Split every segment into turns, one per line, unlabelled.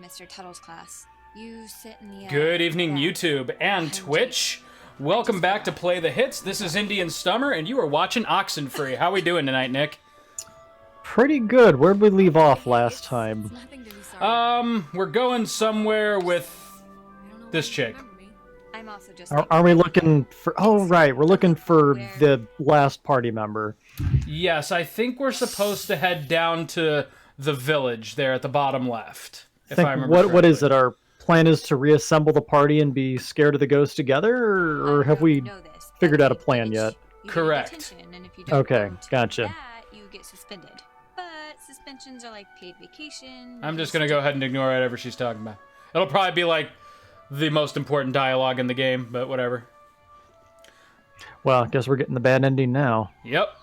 Mr. Tuttle's class. You sit in the...
Good evening, YouTube and Twitch. Welcome back to Play the Hits. This is Indian Stummer, and you are watching Oxenfree. How we doing tonight, Nick?
Pretty good. Where'd we leave off last time?
We're going somewhere with this chick.
I'm also just...
Are we looking for... Oh, right. We're looking for the last party member.
Yes, I think we're supposed to head down to the village there at the bottom left. If I remember correctly.
What is it? Our plan is to reassemble the party and be scared of the ghost together? Or have we figured out a plan yet?
Correct.
Okay, gotcha.
You get suspended. But suspensions are like paid vacation.
I'm just going to go ahead and ignore whatever she's talking about. It'll probably be like the most important dialogue in the game, but whatever.
Well, I guess we're getting the bad ending now.
Yep.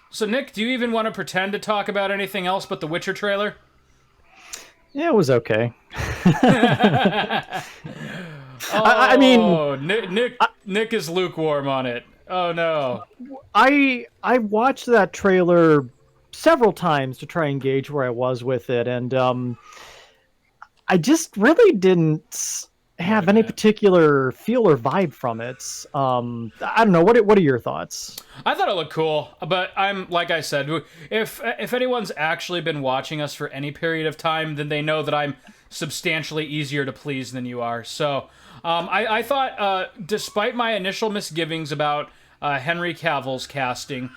So, Nick, do you even want to pretend to talk about anything else but the Witcher trailer?
Yeah, it was okay.
I mean... Nick is lukewarm on it. Oh, no.
I watched that trailer several times to try and gauge where I was with it, and I just really didn't have any particular feel or vibe from it. I don't know. What are your thoughts?
I thought it looked cool, but like I said, if anyone's actually been watching us for any period of time, then they know that I'm substantially easier to please than you are. So I thought, despite my initial misgivings about Henry Cavill's casting,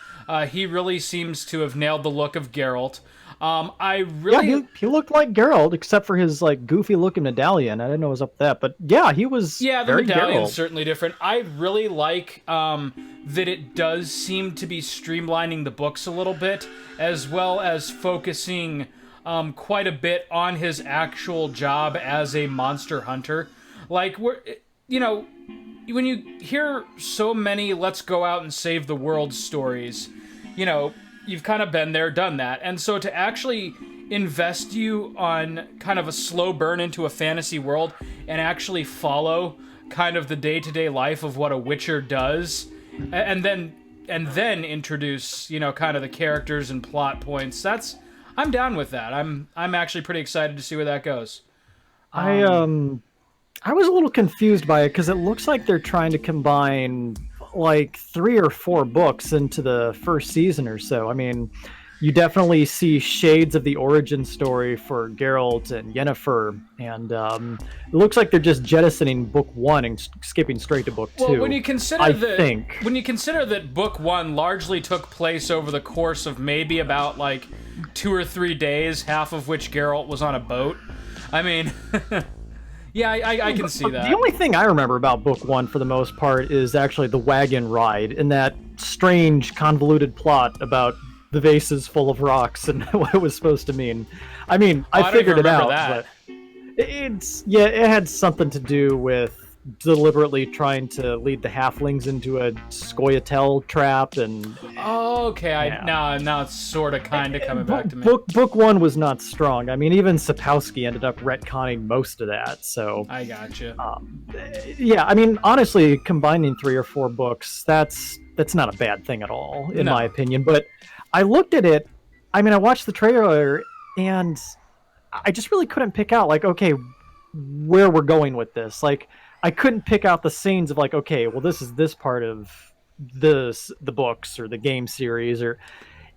he really seems to have nailed the look of Geralt.
He looked like Geralt, except for his like goofy looking medallion. I didn't know it was up that, but yeah, he was.
Yeah, the
very
medallion's
Geralt.
certainly different. I really like that it does seem to be streamlining the books a little bit, as well as focusing quite a bit on his actual job as a monster hunter. Like, when you hear so many "let's go out and save the world" stories, you've kind of been there, done that. And so to actually invest you on kind of a slow burn into a fantasy world and actually follow kind of the day-to-day life of what a Witcher does, and then introduce, kind of the characters and plot points, I'm down with that. I'm actually pretty excited to see where that goes.
I was a little confused by it because it looks like they're trying to combine like 3 or 4 books into the first season or so. I mean, you definitely see shades of the origin story for Geralt and Yennefer, and it looks like they're just jettisoning book 1 and skipping straight to book 2.
Well, when you consider that book 1 largely took place over the course of maybe about like 2 or 3 days, half of which Geralt was on a boat. I mean, yeah, I can see that.
The only thing I remember about book 1 for the most part is actually the wagon ride and that strange convoluted plot about the vases full of rocks and what it was supposed to mean. I mean, I figured it out, but it had something to do with deliberately trying to lead the halflings into a Scoia'tael trap, and
now it's sort of kind of coming back to me.
Book 1 was not strong. I mean, even Sapkowski ended up retconning most of that. So
I gotcha.
Yeah, I mean, honestly, combining 3 or 4 books, that's not a bad thing at all, in my opinion. But I looked at it. I mean, I watched the trailer, and I just really couldn't pick out, like, okay, where we're going with this. Like, I couldn't pick out the scenes of like, okay, well, this is this part of the books or the game series, or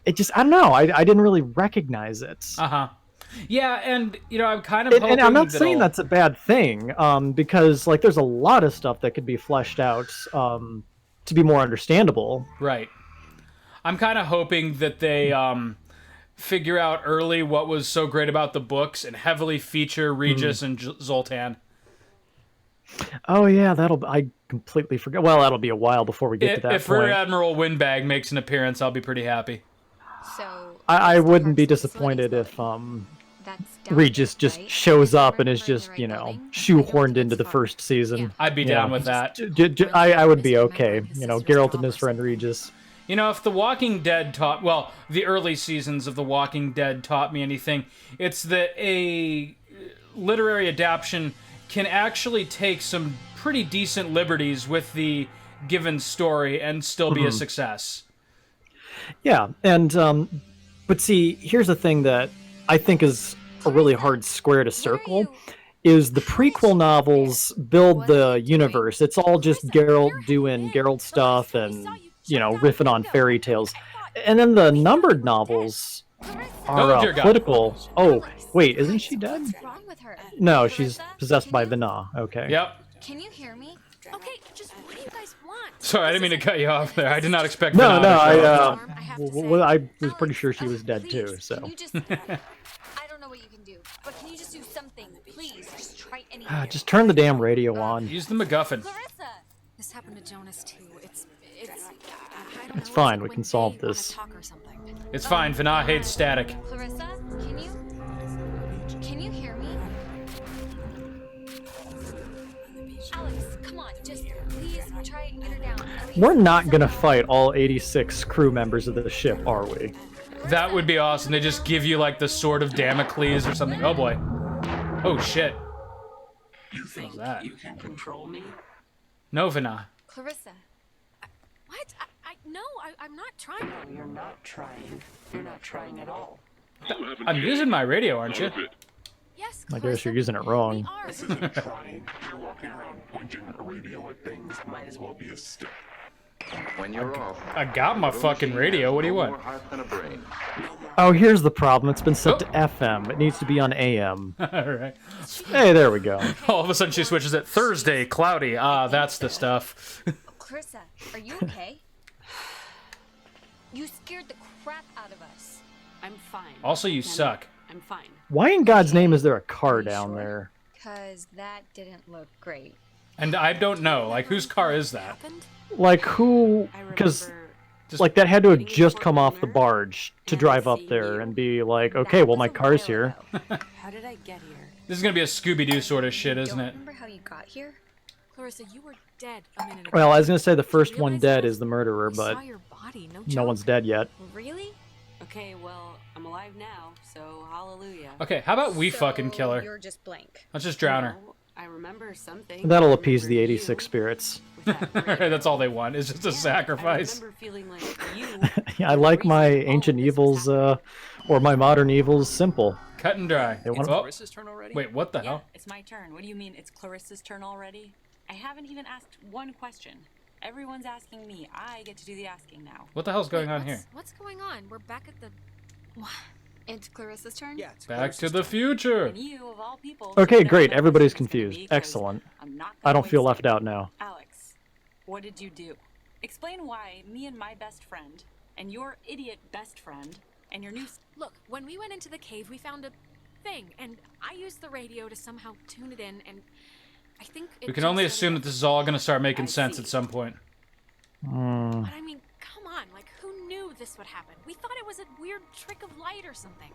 it just, I don't know. I didn't really recognize it.
Yeah, and I'm kind of hoping
and I'm not saying that's a bad thing, because like there's a lot of stuff that could be fleshed out to be more understandable.
Right. I'm kind of hoping that they figure out early what was so great about the books and heavily feature Regis and Zoltan.
Oh yeah, I completely forgot. Well, that'll be a while before we get to that point.
If Rear Admiral Windbag makes an appearance, I'll be pretty happy.
So
I wouldn't be disappointed if Regis just shows up and is just shoehorned into the first season.
I'd be down with that.
I would be okay. Geralt and his friend Regis.
If The Walking Dead the early seasons of The Walking Dead taught me anything, it's that a literary adaptation can actually take some pretty decent liberties with the given story and still be a success.
Yeah, and but see, here's the thing that I think is a really hard square to circle is the prequel novels build the universe. It's all just Geralt doing Geralt stuff and, riffing on fairy tales. And then the numbered novels are
Oh, dear God.
political. Oh, wait, isn't she dead?
What's wrong with her?
No, she's
Clarissa,
possessed
can
by
you-
Vina. Okay.
Yep.
Can you hear me?
Okay, just what do you guys want?
Sorry, I didn't mean to cut you off there. I did not expect
No,
Vina
no,
to show up.
I have to
well,
say.
I was pretty sure she was dead too,
Please,
so.
Can you just... I don't know what you can do, but can you just do something? Please, just try anything.
Just turn the damn radio on.
Use the MacGuffin.
Clarissa!
This happened to Jonas too. I don't know,
It's fine,
like
we can
when
solve
they wanna
this.
talk or something.
It's fine. Vina hates static.
Clarissa, can you hear me? Alex, come on, just please try and get her down. At least
We're not gonna fight all 86 crew members of the ship, are we?
That would be awesome. They just give you like the sword of Damocles or something. Oh boy. Oh shit.
You think
that?
you can control me?
No, Vina.
Clarissa,
What? No, I'm not trying.
No, you're not trying. You're not trying at all.
I'm using my radio, aren't you?
Yes,
I guess
Clarissa,
you're using it wrong.
we are.
This isn't trying. You're walking around pointing a radio at things. Might as well be a stick.
When you're off,
I got my fucking radio. What do you
no
want?
more heart than a brain.
Oh, here's the problem. It's been set
Oh.
to FM. It needs to be on AM.
All right.
Hey, there we go.
All of a sudden she switches it. Thursday, cloudy. Ah, that's the stuff.
Clarissa, are you okay? You scared the crap out of us.
I'm fine.
Also, you
Kenny.
suck.
I'm fine.
Why in God's name is there a car down there?
Cause that didn't look great.
And I don't know. Like, whose car is that?
Happened?
Like, who?
I
Because,
remember
like, that had to have just come off the barge to drive up there and be like, okay, well, my car's here.
how did I get here?
This is gonna be a Scooby-Doo sort of shit, isn't
Don't
it?
remember how you got here?
Clarissa, you were dead a minute ago.
Well, I was gonna say the first
Did you
one
realize
dead
that?
is the murderer,
I
but
saw your body, no
no
joke.
one's dead yet.
Really?
Okay, well, I'm alive now, so hallelujah.
Okay, how about we
So
fucking kill her?
You're just blank.
Let's just drown her.
No, I remember something.
That'll
I
appease the
remember
86
you
spirits.
with that
Alright,
radio.
that's all they want. It's just a
And
sacrifice.
I remember feeling like you.
Yeah, I
were the
like my
reason all
ancient
of this was
evils,
happening.
or my modern evils simple.
Cut and dry.
They want-
Oh,
Clarissa's turn already?
wait, what the
Yeah,
hell?
it's my turn. What do you mean it's Clarissa's turn already? I haven't even asked one question. Everyone's asking me. I get to do the asking now.
What the hell's going on
Wait,
here?
What's going on? We're back at the.
It's Clarissa's turn?
Yeah, it's
Back to
Clarissa's
the
turn.
future.
And you, of all people,
Okay,
should know
great.
what
Everybody's
this is gonna
confused.
be, 'cause
Excellent.
I'm not
I
gonna
don't feel
waste
left
it.
out now.
Alex, what did you do? Explain why me and my best friend, and your idiot best friend, and your new.
Look, when we went into the cave, we found a thing, and I used the radio to somehow tune it in, and I think it
We can only
just
assume that
ended
this is all gonna start making
I
sense
see.
at some point.
Hmm.
But I mean, come on, like who knew this would happen? We thought it was a weird trick of light or something.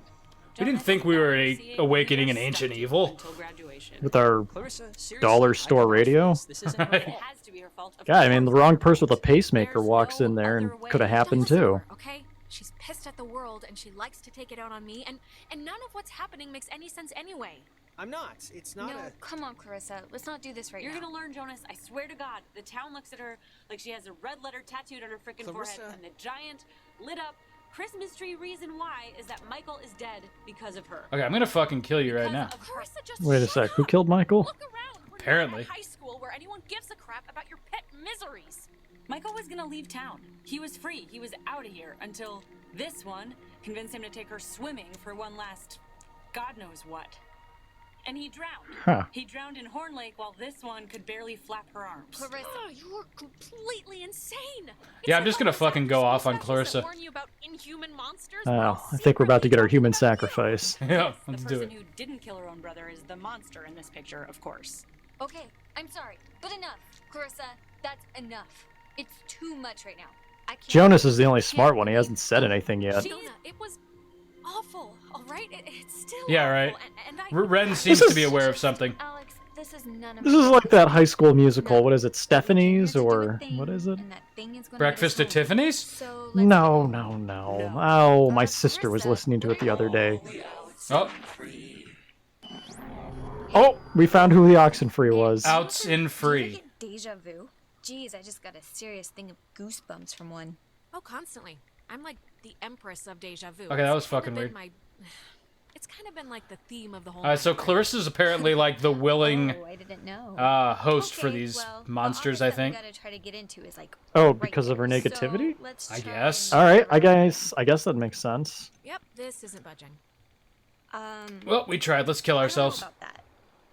We didn't think we were awakening an ancient evil.
Until graduation.
With our
Clarissa, seriously,
dollar
I
store
don't
radio?
know if This isn't her
Right.
It
fault.
has to be her fault. Of
God, I mean, the
course.
wrong person with a pacemaker
There's
walks
no
in there and
other way.
could have happened
Don't listen to
too.
her, okay? She's pissed at the world and she likes to take it out on me, and none of what's happening makes any sense anyway.
I'm not. It's not
No,
a.
come on, Clarissa. Let's not do this right
You're
now.
gonna learn, Jonas. I swear to God. The town looks at her like she has a red letter tattooed on her freaking forehead,
Clarissa.
and the giant, lit up Christmas tree reason why is that Michael is dead because of her.
Okay, I'm gonna fucking kill you right
Because
now.
of her.
Clarissa, just
Wait a
shut
sec, who
up.
killed Michael?
Look around. We're
Apparently.
not at high school where anyone gives a crap about your pet miseries.
Michael was gonna leave town. He was free. He was out of here until this one convinced him to take her swimming for one last God knows what. And he drowned.
Huh.
He drowned in Horn Lake while this one could barely flap her arms.
Clarissa,
You are completely insane.
Yeah, I'm
It's
just
like
gonna
all those
fucking go
after-school
off on
specials that
Clarissa.
warn you about inhuman monsters,
Oh,
while
I think we're about to get our
secretly
human
talking about you.
sacrifice.
Yeah,
Yes,
let's
the
do
person
it.
who didn't kill her own brother is the monster in this picture, of course.
okay, I'm sorry, but enough. Clarissa, that's enough. It's too much right now. I can't.
Jonas is the only
I
smart
can't
one. He
believe-
hasn't said anything yet.
Jonah, it was awful, all right? It's still
Yeah,
awful,
right.
And I...
Ren seems
This
to be
is-
aware of something.
Alex, this is none of
This
my
is like that High School Musical.
No.
What is it, Stephanie's
We're
or
gonna do a
what
thing,
is it?
and that thing is gonna
Breakfast
get
at
us home.
Tiffany's?
So let's
No,
go.
no, no.
No.
Oh, my sister was
Clarissa,
listening to it the other day.
Oh,
Oh, we found who the Oxenfree was.
outs in
Do you
free.
get deja vu? Jeez, I just got a serious thing of goosebumps from one.
Oh, constantly. I'm like the empress of deja vu.
Okay, that was
It's kinda
fucking
been
weird.
My It's kind of been like the theme of the whole.
So Clarissa's apparently like the willing
Oh, I didn't know.
host for
Okay,
these
well,
monsters,
the
I
artist that
think.
we gotta try to get into is like
Oh,
right
because of her
there.
negativity?
So let's
I
try
guess.
and
All right,
get around.
I guess that makes sense.
Yep, this isn't budging.
Well, we tried. Let's kill
I don't know
ourselves.
about that.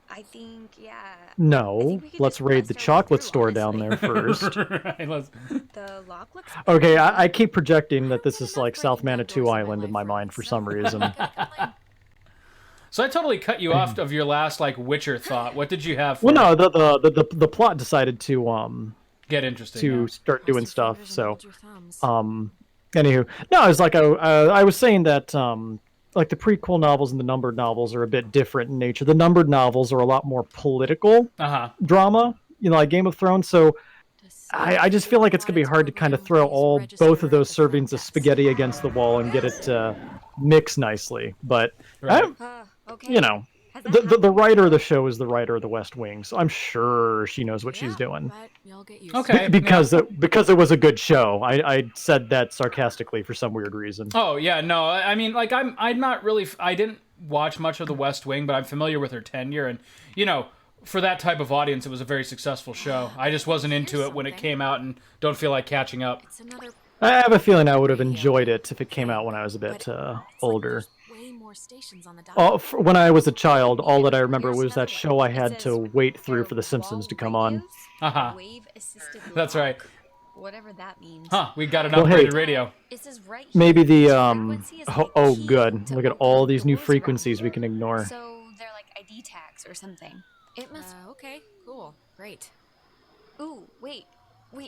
I think, yeah. I
No,
think we could
let's
just
raid the
bust our way
chocolate
through,
store down
honestly.
there first.
Right, let's...
The lock looks.
Okay, I keep projecting that this
Good
is
enough
like
breaking
South
down
Manitou
doors in my
Island in
life
my
for
mind for
so
some reason.
So I totally cut you off of your last like Witcher thought. What did you have for
Well, no, the plot decided to
get interesting? Yeah.
start doing
Cross your
stuff.
fingers and
So
hold your thumbs.
anywho, no, I was like I was saying that like the prequel novels and the numbered novels are a bit different in nature. The numbered novels are a lot more political drama, like Game of Thrones. So I just feel like it's gonna be hard to kind of throw both of those servings of spaghetti against the wall and get it to mix nicely. But
Right.
Okay.
you know,
Has that
the
happened?
writer of the show is the writer of The West Wing, so I'm sure she knows what she's doing.
But you'll get used
Okay.
Because it was a good show. I said that sarcastically for some weird reason.
Oh yeah, no. I mean, like I'm not really. I didn't watch much of The West Wing, but I'm familiar with her tenure, and for that type of audience, it was a very successful show. I just wasn't into it when it came out, and don't feel like catching up.
It's another.
I have a feeling I would have enjoyed it if it came out when I was a bit
But it's
older.
Like there's way more stations on the dial.
When I was a child, all that I remember
Here's
was that
another
show
one.
I
It
had
says
to wait through
there
for The
are
Simpsons to
wall
come on.
radios,
Uh-huh.
wave-assisted
That's right.
lock, whatever that means.
Huh? We got an
Well, hey.
upgraded radio.
It says right here.
Maybe the
each frequency is like
oh
key
good.
to
Look at
open
all
the
these new
doors around
frequencies
here.
we can ignore.
So they're like ID tags or something. It must.
Okay, cool, great.
Ooh, wait.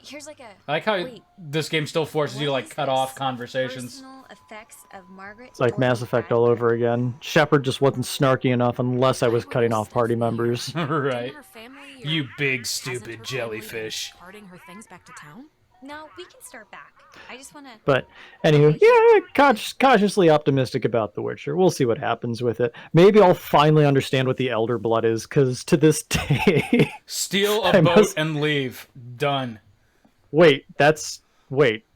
Here's like a.
I like how
Wait.
this game still forces you to
What
like
is
cut
this?
off conversations.
Personal effects of Margaret.
It's like Mass Effect all over again. Shepard just wasn't snarky enough unless I was cutting off party members.
Right.
Didn't her family or
You big
hasn't
stupid
her family been
jellyfish.
carting her things back to town?
No, we can start back. I just want to.
But anywho, yeah, cautiously optimistic about The Witcher. We'll see what happens with it. Maybe I'll finally understand what the Elder Blood is, because to this day...
Steal a
I
boat
must-
and leave. Done.
Wait,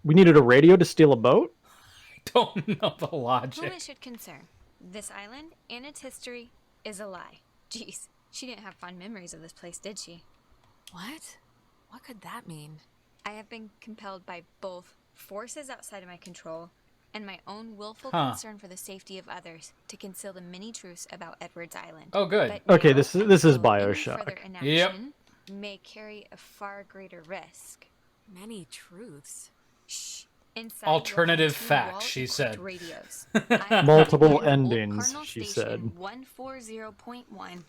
we needed a radio to steal a boat?
Don't know the
Whom
logic.
it should concern. This island and its history is a lie. Jeez, she didn't have fond memories of this place, did she?
What? What could that mean?
I have been compelled by both forces outside of my control and my own willful
Huh.
concern for the safety of others to conceal the many truths about Edward's Island.
Oh, good.
But
Okay,
now
this is
I feel any
BioShock.
further
Yep.
inaction may carry a far greater risk.
Many truths.
Shh. Inside
Alternative
will be two
facts, she
wall-equipped
said.
Radios. I have
Multiple
taken Old
endings,
Cardinal
she
Station
said.
140.1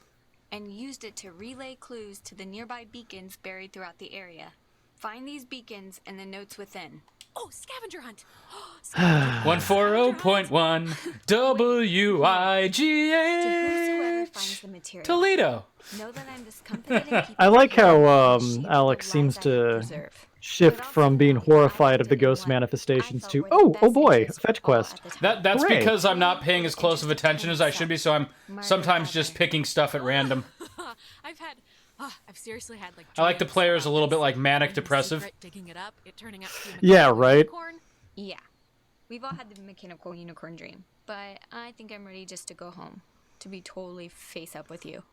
and used it to relay clues to the nearby beacons buried throughout the area. Find these beacons and the notes within.
Oh, scavenger hunt! Scavenger hunt.
140.1
To whosoever finds
WIGH
the material,
Toledo.
know that I'm discomfited and keep
I like
keeping
how,
the sheep
Alex
of
seems
lies I have
to
preserved.
shift
But
from being
ultimately, I
horrified of the
acted in
ghost
what
manifestations
I
to,
felt were the
oh
best
boy,
interests
fetch
of all
quest.
at the time.
That's
Hooray.
because I'm not paying as close of attention as I should be, so I'm sometimes just picking stuff at random.
I've seriously had like.
I like the
dreams
players a
about
little bit
this.
like manic
In
depressive.
secret, digging it up, it turning out to be a
Yeah,
mechanical
right.
unicorn.
Yeah. We've all had the mechanical unicorn dream, but I think I'm ready just to go home. To be totally face up with you.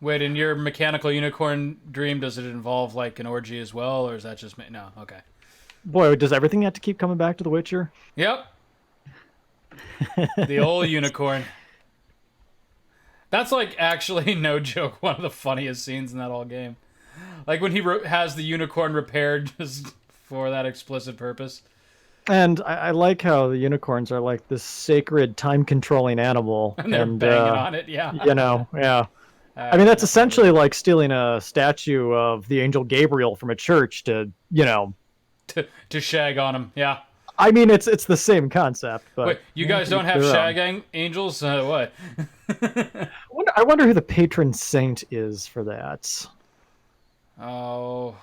Wait, in your mechanical unicorn dream, does it involve like an orgy as well, or is that just me? No, okay.
Boy, does everything have to keep coming back to The Witcher?
Yep. The old unicorn. That's like actually no joke one of the funniest scenes in that whole game. Like when he has the unicorn repaired just for that explicit purpose.
And I like how the unicorns are like this sacred time-controlling animal.
And they're banging on it, yeah.
Yeah. I mean, that's essentially like stealing a statue of the angel Gabriel from a church to
to shag on him, yeah.
I mean, it's the same concept, but...
Wait, you guys don't have shag angels? What?
I wonder who the patron saint is for that.
Oh,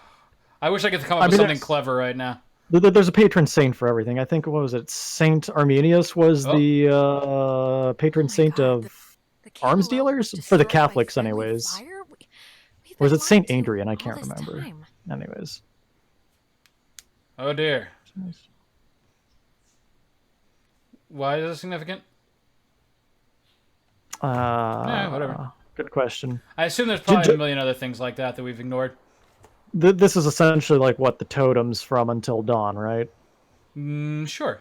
I wish I could come up with something
there's-
clever right now.
There's a patron saint for everything. I think, what was it? Saint Arminius was the patron saint
God,
of
the
arms
Camelot was
dealers? For the
destroyed by
Catholics,
friendly
anyways.
fire? We've
Or was
been
it Saint
lied to
Adrian? I
all
can't
this
remember.
time.
Anyways.
Oh dear. Why is this significant? Whatever.
Good question.
I assume there's probably a million other things like that we've ignored.
This is essentially like what the totems from Until Dawn, right?
Sure.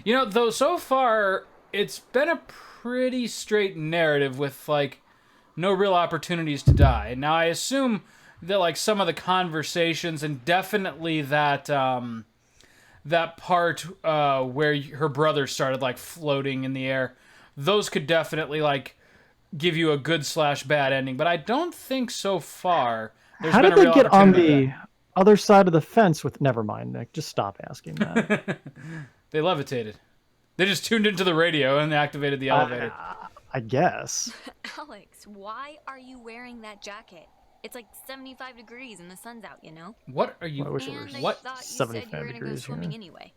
You know, though, so far, it's been a pretty straight narrative with, like, no real opportunities to die. Now, I assume that, like, some of the conversations and definitely that, that part where her brother started, like, floating in the air, those could definitely, like, give you a good/bad ending. But I don't think so far there's
How
been
did
a
they
real
get on
opportunity.
the other side of the fence with... Never mind, Nick. Just stop asking that.
They levitated. They just tuned into the radio and activated the elevator.
I guess.
Alex, why are you wearing that jacket? It's like 75 degrees and the sun's out, you know?
What are you...
I wish it
And
were
I
What?
thought you said
75
you were gonna go
degrees
swimming
here.
anyway.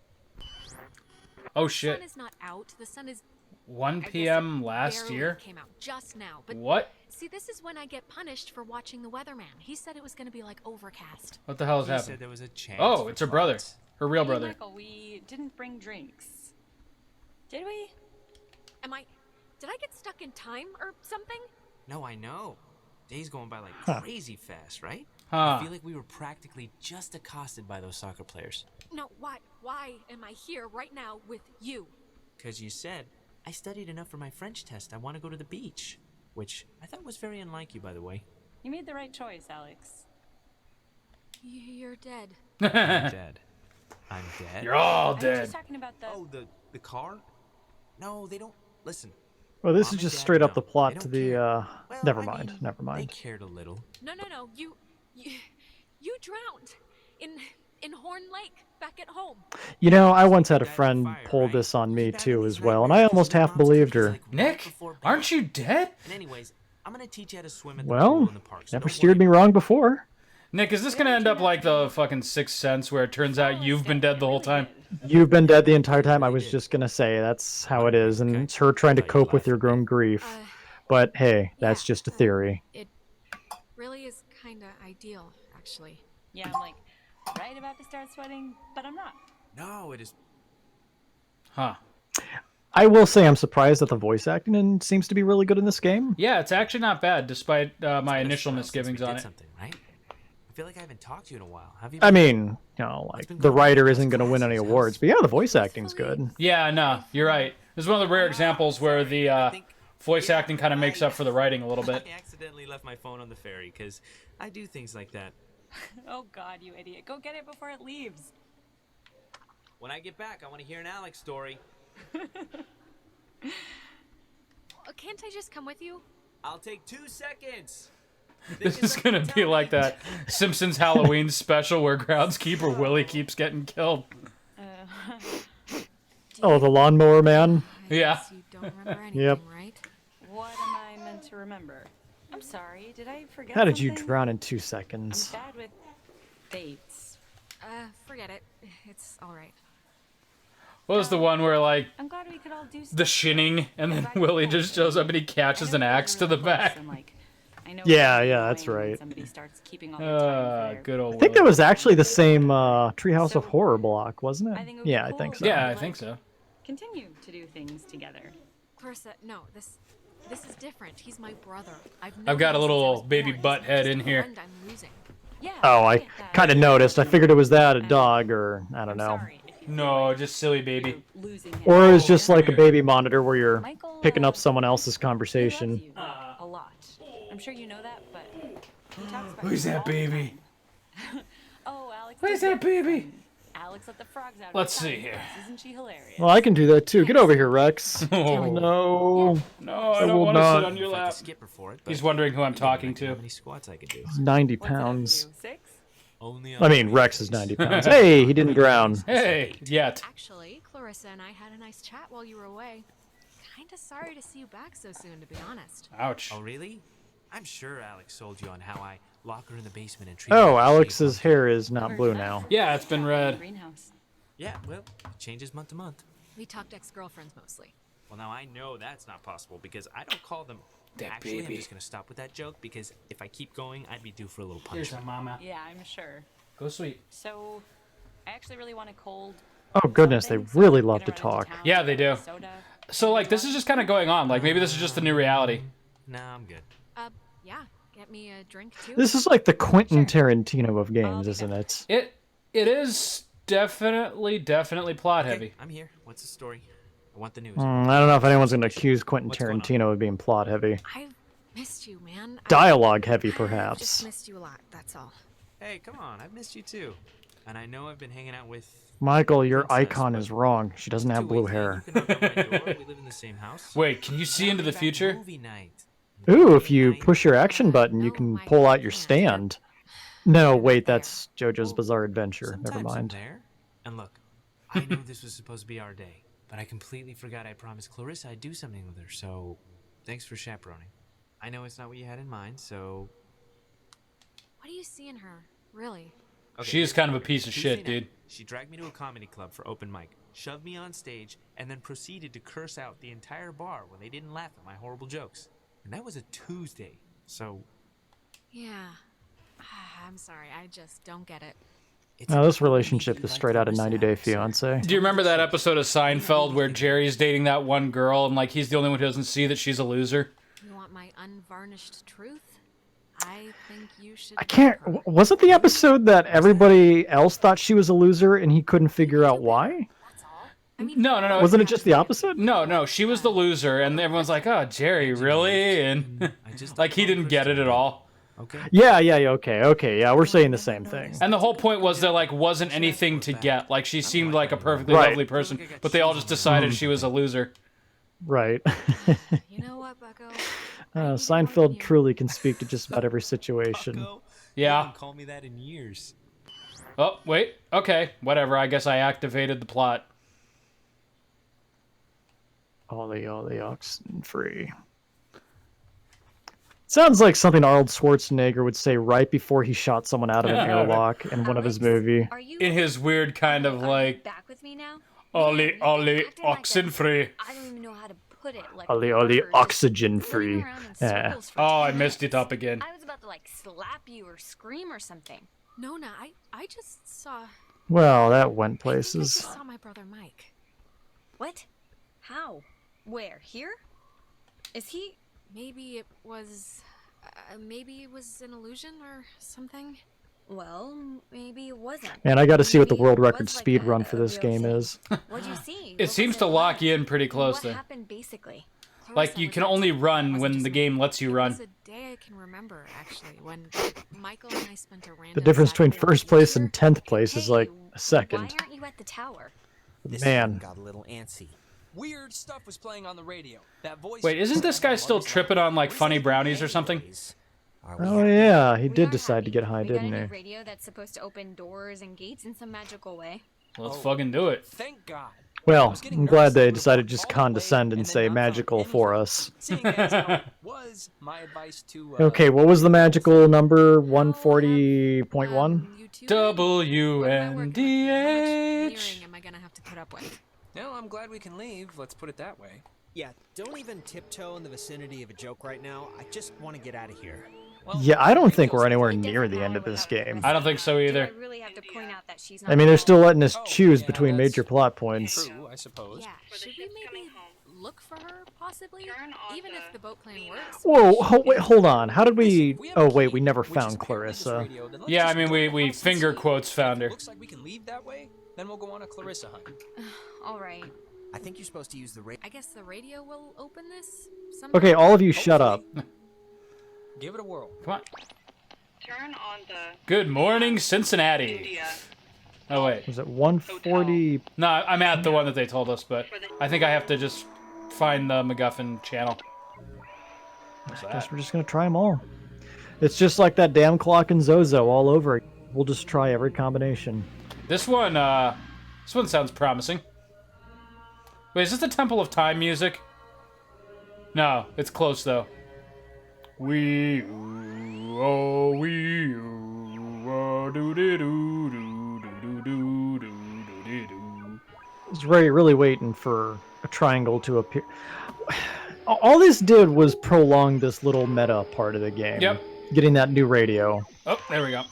Oh,
The
shit.
sun is not out. The sun is
1
I guess
p.m.
it
last
barely
year?
came out just now. But
What?
see, this is when I get punished for watching the weatherman. He said it was going to be like overcast.
What the hell is
He
happening?
said there was a chance.
Oh,
for
it's her brother.
clouds.
Her real
Hey,
brother.
Michael, we didn't bring drinks. Did we?
Did I get stuck in time or something?
No, I know. Days going by like crazy fast, right?
Huh.
I feel like we were practically just accosted by those soccer players.
No, why am I here right now with you?
Because you said, I studied enough for my French test. I want to go to the beach. Which I thought was very unlike you, by the way.
You made the right choice, Alex.
You're dead.
I'm dead. I'm dead?
You're all
I was
dead.
just talking about the.
Oh, the car? No, they don't. Listen.
Well, this
Mom
is
and
just
Dad
straight up
know.
the
They
plot
don't
to the,
care. Well,
never
I
mind,
mean,
never
They
mind.
cared a little.
No. You drowned in Horn Lake back at home.
You know, I once had a
Died in
friend
fire,
pull
right?
this on me
Keep having
too
these
as well, and I
nightmares
almost
because your
half
mom's
believed
cookies,
her.
like, right
Nick,
before bed.
aren't you dead?
And anyways, I'm gonna teach you how to swim at the
Well,
pool in the park. so
never
don't
steered me
worry.
wrong before.
Nick, is this gonna end up like the fucking Sixth Sense where it turns out you've been dead the whole time?
You've been dead the entire time. I was just gonna say that's how it is, and
Okay.
it's her trying to
Thought you
cope with
laughed
your
at me.
own grief.
Uh,
But hey, that's
yeah,
just a theory.
It really is kind of ideal, actually.
Yeah, I'm like right about to start sweating, but I'm not.
No, it is.
Huh.
I will say I'm surprised that the voice acting seems to be really good in this game.
Yeah, it's actually not bad, despite my
It's been a
initial
while since we
misgivings
did
on it.
something, right? I feel like I haven't talked to you in a while. Have you?
I mean, you know,
What's
like
been
the
going on
writer
with
isn't
those
going to win any
classes?
awards, but yeah, the voice acting's good.
Yeah, no, you're right. This is one of the rare examples where the voice acting kind of makes up for the writing a little bit.
I accidentally left my phone on the ferry because I do things like that.
Oh God, you idiot! Go get it before it leaves.
When I get back, I want to hear an Alex story.
Can't I just come with you?
I'll take 2 seconds.
This is gonna be like that Simpsons Halloween special where groundskeeper Willie keeps getting killed.
Oh, the lawnmower man.
I
Yeah.
guess you don't remember anything,
Yep.
right?
What am I meant to remember? I'm sorry. Did I forget?
How did you
something?
drown in 2
I'm
seconds?
bad with dates.
Forget it. It's all right.
What was the one where like
I'm glad we could all do
the shinning and then Willie just shows up and he catches an axe to the back?
Yeah, that's right.
Somebody starts keeping all their time for their-
Good old
I think that
Willie.
was actually the same Treehouse of
So,
Horror block, wasn't
I
it?
think it would be
Yeah, I
cool
think
if
so.
we
Yeah, I
could,
think so.
Continue to do things together.
Clarissa, no, this is different. He's my brother.
I've
known
got a
him since I
little
was
baby
born.
butt
He's
head
just
in
a
here.
friend I'm losing.
Yeah.
Oh, I
get that.
kind of noticed. I figured it was that, a dog, or I don't
I'm
know.
sorry if you feel
No,
like
just silly baby.
you're losing him.
Or it's just like a
Weird.
baby monitor where you're
Michael,
picking up someone else's
he
conversation.
loves you a lot. I'm sure you know that, but he talks about
Who's
you
that
all the
baby?
time. Oh, Alex.
Where's
did
that baby?
Alex let the frogs out.
Let's
of the
see
tiny
here.
house. Isn't she hilarious?
Well, I can do that too. Get over here, Rex.
Oh,
No.
no,
I
I don't
will
want to
not.
sit on your
Fight the
lap.
skipper for it, but
He's wondering who I'm
I didn't
talking
reckon How
to.
many squats I could do?
90
What's that up
pounds.
to? 6?
Only on
I mean,
the
Rex is
weekends.
90 pounds. Hey, he didn't drown.
Hey, yet.
Actually, Clarissa and I had a nice chat while you were away. Kinda sorry to see you back so soon, to be honest.
Ouch.
Oh, really? I'm sure Alex sold you on how I lock her in the basement and treat her
Oh,
like a
Alex's
slave.
hair is not blue now.
Yeah, it's been red.
Greenhouse.
Yeah, well, it changes month to month.
We talked ex-girlfriends mostly.
Well, now I know that's not possible because I don't call them.
That
Actually,
baby.
I'm just gonna stop with that joke because if I keep going, I'd be due for a little
Here's
punishment.
my mama.
Yeah, I'm sure.
Go sweet.
So, I actually really want a cold.
Oh, goodness, they
something, so
really
I'm
love to
gonna run into
talk.
town
Yeah,
to
they
get a
do.
Soda.
So, like, this is just kind of going on. Like, maybe this is just the new reality.
Nah, I'm good.
Yeah. Get me a drink too.
This is like the Quentin Tarantino of games, isn't it?
It is definitely plot
Okay,
heavy.
I'm here. What's the story? I want the news.
I don't know if anyone's going to accuse Quentin
What's going on?
Tarantino of being plot heavy.
I've missed you, man.
Dialogue heavy,
I've
perhaps.
just missed you a lot. That's all.
Hey, come on. I've missed you too. And I know I've been hanging out with...
Michael, your
Princess,
icon
but
is wrong. She doesn't have
do
blue
we think
hair.
You can knock on my door? We live in the same house.
Wait, can you see into the
Back
future?
Movie night.
Ooh, if you
Night.
push your action button, you
No,
can
Michael,
pull
I
out your
can't.
stand. No,
You're
wait,
not there.
that's JoJo's Bizarre Adventure. Never
Sometimes I'm
mind.
there. And look, I knew this was supposed to be our day, but I completely forgot I promised Clarissa I'd do something with her, so thanks for chaperoning. I know it's not what you had in mind, so...
What do you see in her, really?
Okay,
She is
here's
kind of
what
a piece of
Tuesday
shit,
night,
dude.
She dragged me to a comedy club for open mic, shoved me on stage, and then proceeded to curse out the entire bar when they didn't laugh at my horrible jokes. And that was a Tuesday, so...
Yeah. I'm sorry. I just don't get it.
It's
Now, this
important to me
relationship
you
is
like
straight out of
Clarissa,
90 Day
Alex.
Fiance.
Do you remember that episode of Seinfeld where Jerry's dating that one girl and, like, he's the only one who doesn't see that she's a loser?
You want my unvarnished truth? I think you should.
I can't. Was it the episode that everybody else thought she was a loser and he couldn't figure out why?
That's all. I mean,
No.
Wasn't it just the opposite?
No, she was the loser, and everyone's like, oh, Jerry, really? And,
I just
like, he didn't get it at all.
Okay.
Yeah, okay, yeah, we're saying the same thing.
And the whole point was there, like, wasn't anything to get. Like, she seemed like a perfectly
Right.
lovely person, but they all just decided she was a loser.
Right.
You know what, Bucko?
Seinfeld truly can speak to just about every situation.
Bucko.
Yeah.
You haven't called me that in years.
Oh, wait. Okay, whatever. I guess I activated the plot.
Ollie, Oxenfree. Sounds like something Arnold Schwarzenegger would say right before he shot someone out of an airlock in one of his movies.
Are you
In his weird kind of,
are you
like,
back with me now?
Ollie,
Man, you've been acting like a-
Oxenfree.
I don't even know how to put it. Like
Ollie,
birds just
oxygen
floating
free.
around in
Yeah.
circles for
Oh, I
10
messed it
minutes.
up again.
I was about to like slap you or scream or something.
Nona, I just saw.
Well, that went
I think I
places.
just saw my brother Mike.
What? How? Where? Here? Is he?
Maybe it was an illusion or something.
Well, maybe it wasn't.
And I got to see what the
Maybe
world
it
record
was like
speed
a-
run
a
for this
real
game
thing.
is.
What'd you see?
It
What
seems
was
to lock
like?
you in pretty close
What
there.
happened basically?
Like,
Clarissa
you
was
can
up
only
to it. It
run
wasn't
when
just
the
me.
game lets you
It
run.
was a day I can remember, actually, when Michael and I spent a random
The difference between
Saturday on the
first place
beach.
and 10th place is like a second.
Why aren't you at the tower?
This
Man.
one got a little antsy. Weird stuff was playing on the radio. That voice.
Wait, isn't this guy still tripping on, like, funny brownies or something?
Oh yeah, he
We
did
are
decide to
happy.
get high,
We got
didn't
a new
he?
radio that's supposed to open doors and gates in some magical way.
Let's fucking do it.
Thank God.
Well, I'm glad they decided to just condescend and say magical for us.
Seeing as how it was my advice to.
Okay, what was the magical number? 140.1?
You two
WNDH.
What am I working with here? How much veneering am I gonna have to put up with?
No, I'm glad we can leave. Let's put it that way.
Yeah, don't even tiptoe in the vicinity of a joke right now. I just want to get out of here.
Well,
Yeah, I don't think we're
radio's
anywhere
like-
near the end of this game.
I don't think so either.
Do I really have to point out that she's not
I mean, they're
alone?
still letting us
Oh,
choose
yeah,
between
that's
major plot points.
True, I suppose.
Yeah, should we maybe look for her, possibly? Even if the boat plan works.
Whoa,
should
wait,
be-
hold on. How did we...
Listen, if have
Oh,
a
wait,
key,
we never
which is
found
apparently this
Clarissa.
radio, then let's
Yeah, I
just
mean,
go
we
to the house and
finger
see.
quotes
If
found
it
her.
looks like we can leave that way, then we'll go on a Clarissa hunt.
All right.
I think you're supposed to use the radio.
I guess the radio will open this.
Okay, all of you shut up.
Give it a whirl.
Come on.
Turn on the
Good morning, Cincinnati.
India.
Oh, wait.
Was it 140...
No, I'm at the one that they told us, but I think I have to just find the MacGuffin channel. What's
I guess
that?
we're just gonna try them all. It's just like that damn clock in Zozo all over. We'll just try every combination.
This one sounds promising. Wait, is this the Temple of Time music? No, it's close though. We oh we oh do do do do do do do do do.
I was really waiting for a triangle to appear. All this did was prolong this little meta part of the game.
Yep.
Getting that new radio.
Oh, there we go.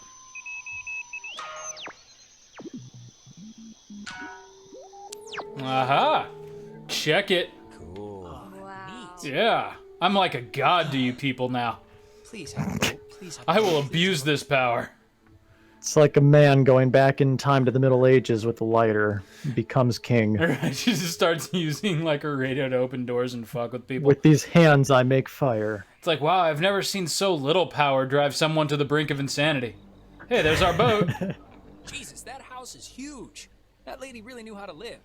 Aha! Check it. Yeah, I'm like a god to you people now.
Please have a boat. Please have a
I will
boat.
abuse this power.
It's like a man going back in time to the Middle Ages with a lighter. He becomes king.
She just starts using like her radio to open doors and fuck with people.
With these hands, I make fire.
It's like, wow, I've never seen so little power drive someone to the brink of insanity. Hey, there's our boat.
Jesus, that house is huge. That lady really knew how to live.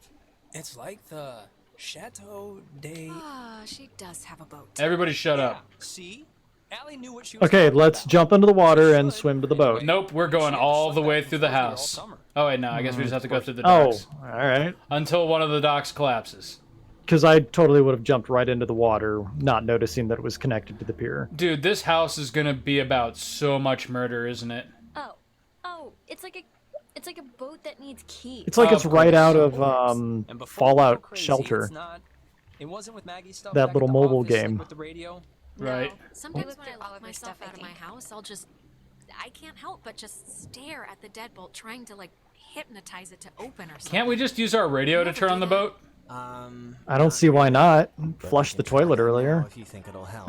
It's like the Chateau de...
Ah, she does have a boat.
Everybody shut up.
See? Allie knew what she was
Okay,
talking
let's
about.
jump into the water and swim to the boat.
Nope, we're going all the way through the house. Oh, wait, no, I guess we just have to go through the
Oh,
docks.
alright.
Until one of the docks collapses.
Because I totally would have jumped right into the water, not noticing that it was connected to the pier.
Dude, this house is gonna be about so much murder, isn't it?
Oh, it's like a boat that needs keys.
It's like it's
Of
right
course.
out of
And before we go
Fallout
crazy,
Shelter.
it's not- It wasn't with Maggie's stuff
That
back
little
at the
mobile
office, like
game.
with the radio.
Right.
Sometimes when I
All
lock
of her
myself
stuff, I
out of my
think.
house, I can't help but just stare at the deadbolt, trying to like hypnotize it to open or something.
Can't we just use our radio to turn on the boat?
I don't see why not. Flushed the toilet earlier.
If you think it'll help.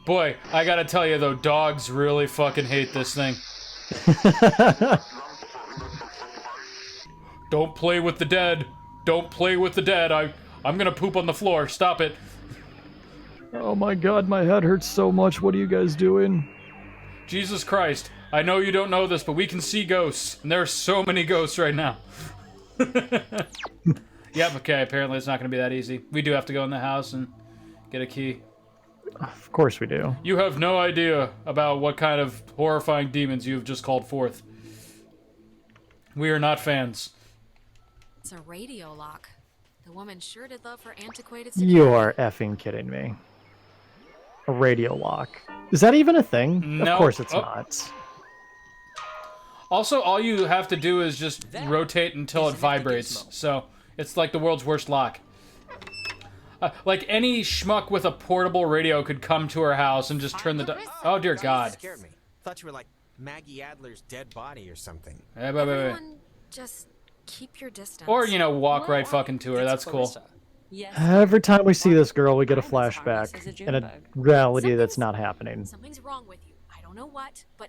Boy, I gotta tell you though, dogs really fucking hate this thing. Don't play with the dead. Don't play with the dead. I'm gonna poop on the floor. Stop it.
Oh my god, my head hurts so much. What are you guys doing?
Jesus Christ. I know you don't know this, but we can see ghosts. And there are so many ghosts right now. Yep, okay, apparently it's not gonna be that easy. We do have to go in the house and get a key.
Of course we do.
You have no idea about what kind of horrifying demons you've just called forth. We are not fans.
It's a radio lock. The woman sure did love her antiquated security.
You are effing kidding me. A radio lock. Is that even a thing?
No.
Of course it's
Oh.
not.
Also, all you have to do is just rotate until it
is
vibrates.
Gizmo.
So, it's like the world's worst lock. Like any schmuck with a portable radio could come to her house and just turn the... Oh, dear God.
Scared me. Thought you were like Maggie Adler's dead body or something.
Hey, wait.
Everyone, just keep your distance.
Or, you know, walk right fucking to her. That's cool.
Clarissa.
Yes.
Every time we see this girl, we get a
I was harmless
flashback.
as a June
In a
bug.
reality that's not happening.
Something's wrong with you. I don't know what, but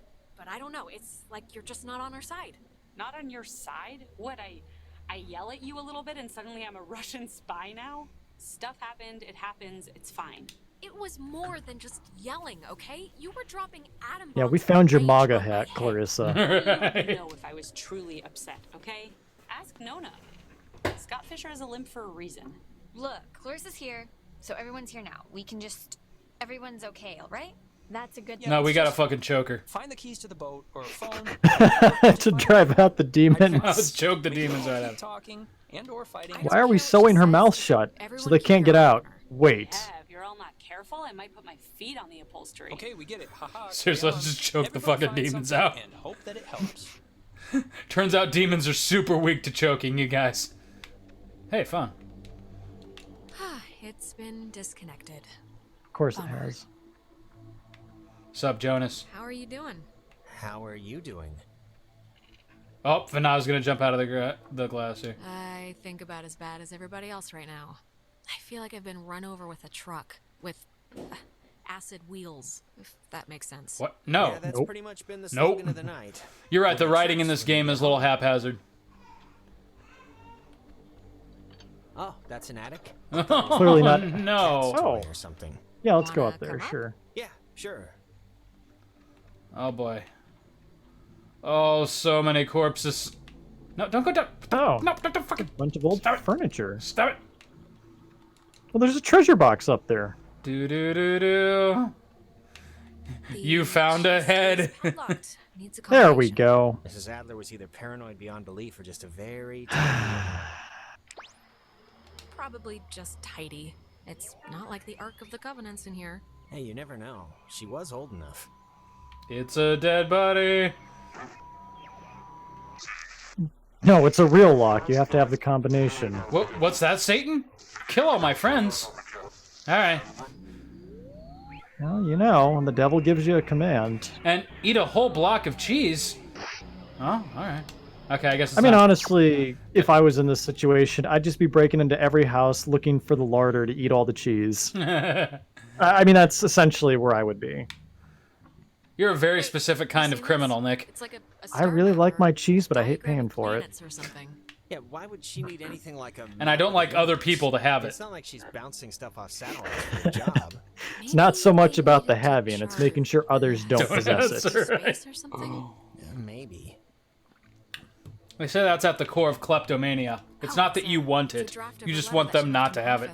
I don't know. It's like you're just not on her side.
Not on your side? What, I yell at you a little bit and suddenly I'm a Russian spy now? Stuff happened, it happens, it's fine.
It was more than just yelling, okay? You were dropping atom bombs.
Yeah, we found your
range
MAGA
above my
hat,
head.
Clarissa.
I don't know if I was truly upset, okay? Ask Nona. Scott Fisher has a limp for a reason.
Look, Clarissa's here, so everyone's here now. We can just... Everyone's okay, all right? That's a good thing.
No, we gotta fucking choke her.
Find the keys to the boat or phone.
To drive out the
Let's
demons.
choke the
We can
demons
all
right
keep
out.
talking and or fighting.
Why are we sewing her mouth shut? So they can't get out. Wait.
Yeah, if you're all not careful, I might put my feet on the upholstery.
Okay, we get it. Haha.
Seriously,
carry
let's
on.
just choke the
Everybody
fucking
find
demons
something
out.
And hope that it helps.
Turns out demons are super weak to choking, you guys. Hey, fun.
It's been disconnected.
Of course it has.
Sup, Jonas?
How are you doing?
How are you doing?
Oh, Vanav's gonna jump out of the glass here.
I think about as bad as everybody else right now. I feel like I've been run over with a truck with acid wheels, if that makes sense.
What? No.
Yeah, that's
Nope.
pretty much been the
Nope.
slogan of the night.
You're right, the writing in this game is a little haphazard.
Oh, that's an attic?
Clearly not.
No.
Oh.
Or something.
Yeah, let's go
Wanna
up there,
come up?
sure.
Yeah, sure.
Oh, boy. Oh, so many corpses. No, don't go down.
Oh.
No, don't fucking...
Bunch of old
Stop it.
furniture.
Stop it.
Well, there's a treasure box up there.
Do. You found a head.
Padlocked. Needs a
There we
combination.
go.
Mrs. Adler was either paranoid beyond belief or just a very...
Probably just tidy. It's not like the Ark of the Covenants in here.
Hey, you never know. She was old enough.
It's a dead body.
No, it's a real lock. You have to have the combination.
What's that, Satan? Kill all my friends. Alright.
Well, you know, when the devil gives you a command.
And eat a whole block of cheese. Oh, alright. Okay, I guess it's
I mean,
not.
honestly, if I was in this situation, I'd just be breaking into every house looking for the larder to eat all the cheese. I mean, that's essentially where I would be.
You're a very specific kind of criminal, Nick.
It's like a
I really like my cheese, but I hate
diagram
paying
of
for it.
planets or something.
Yeah, why would she need anything like a...
And I don't like other
universe?
people to have it.
It's not like she's bouncing stuff off satellites for a job.
It's not so much about the having, it's making sure others don't possess it.
Space or something?
Yeah, maybe.
They say that's at the core of kleptomania. It's not that you want it. You just want them not to have it.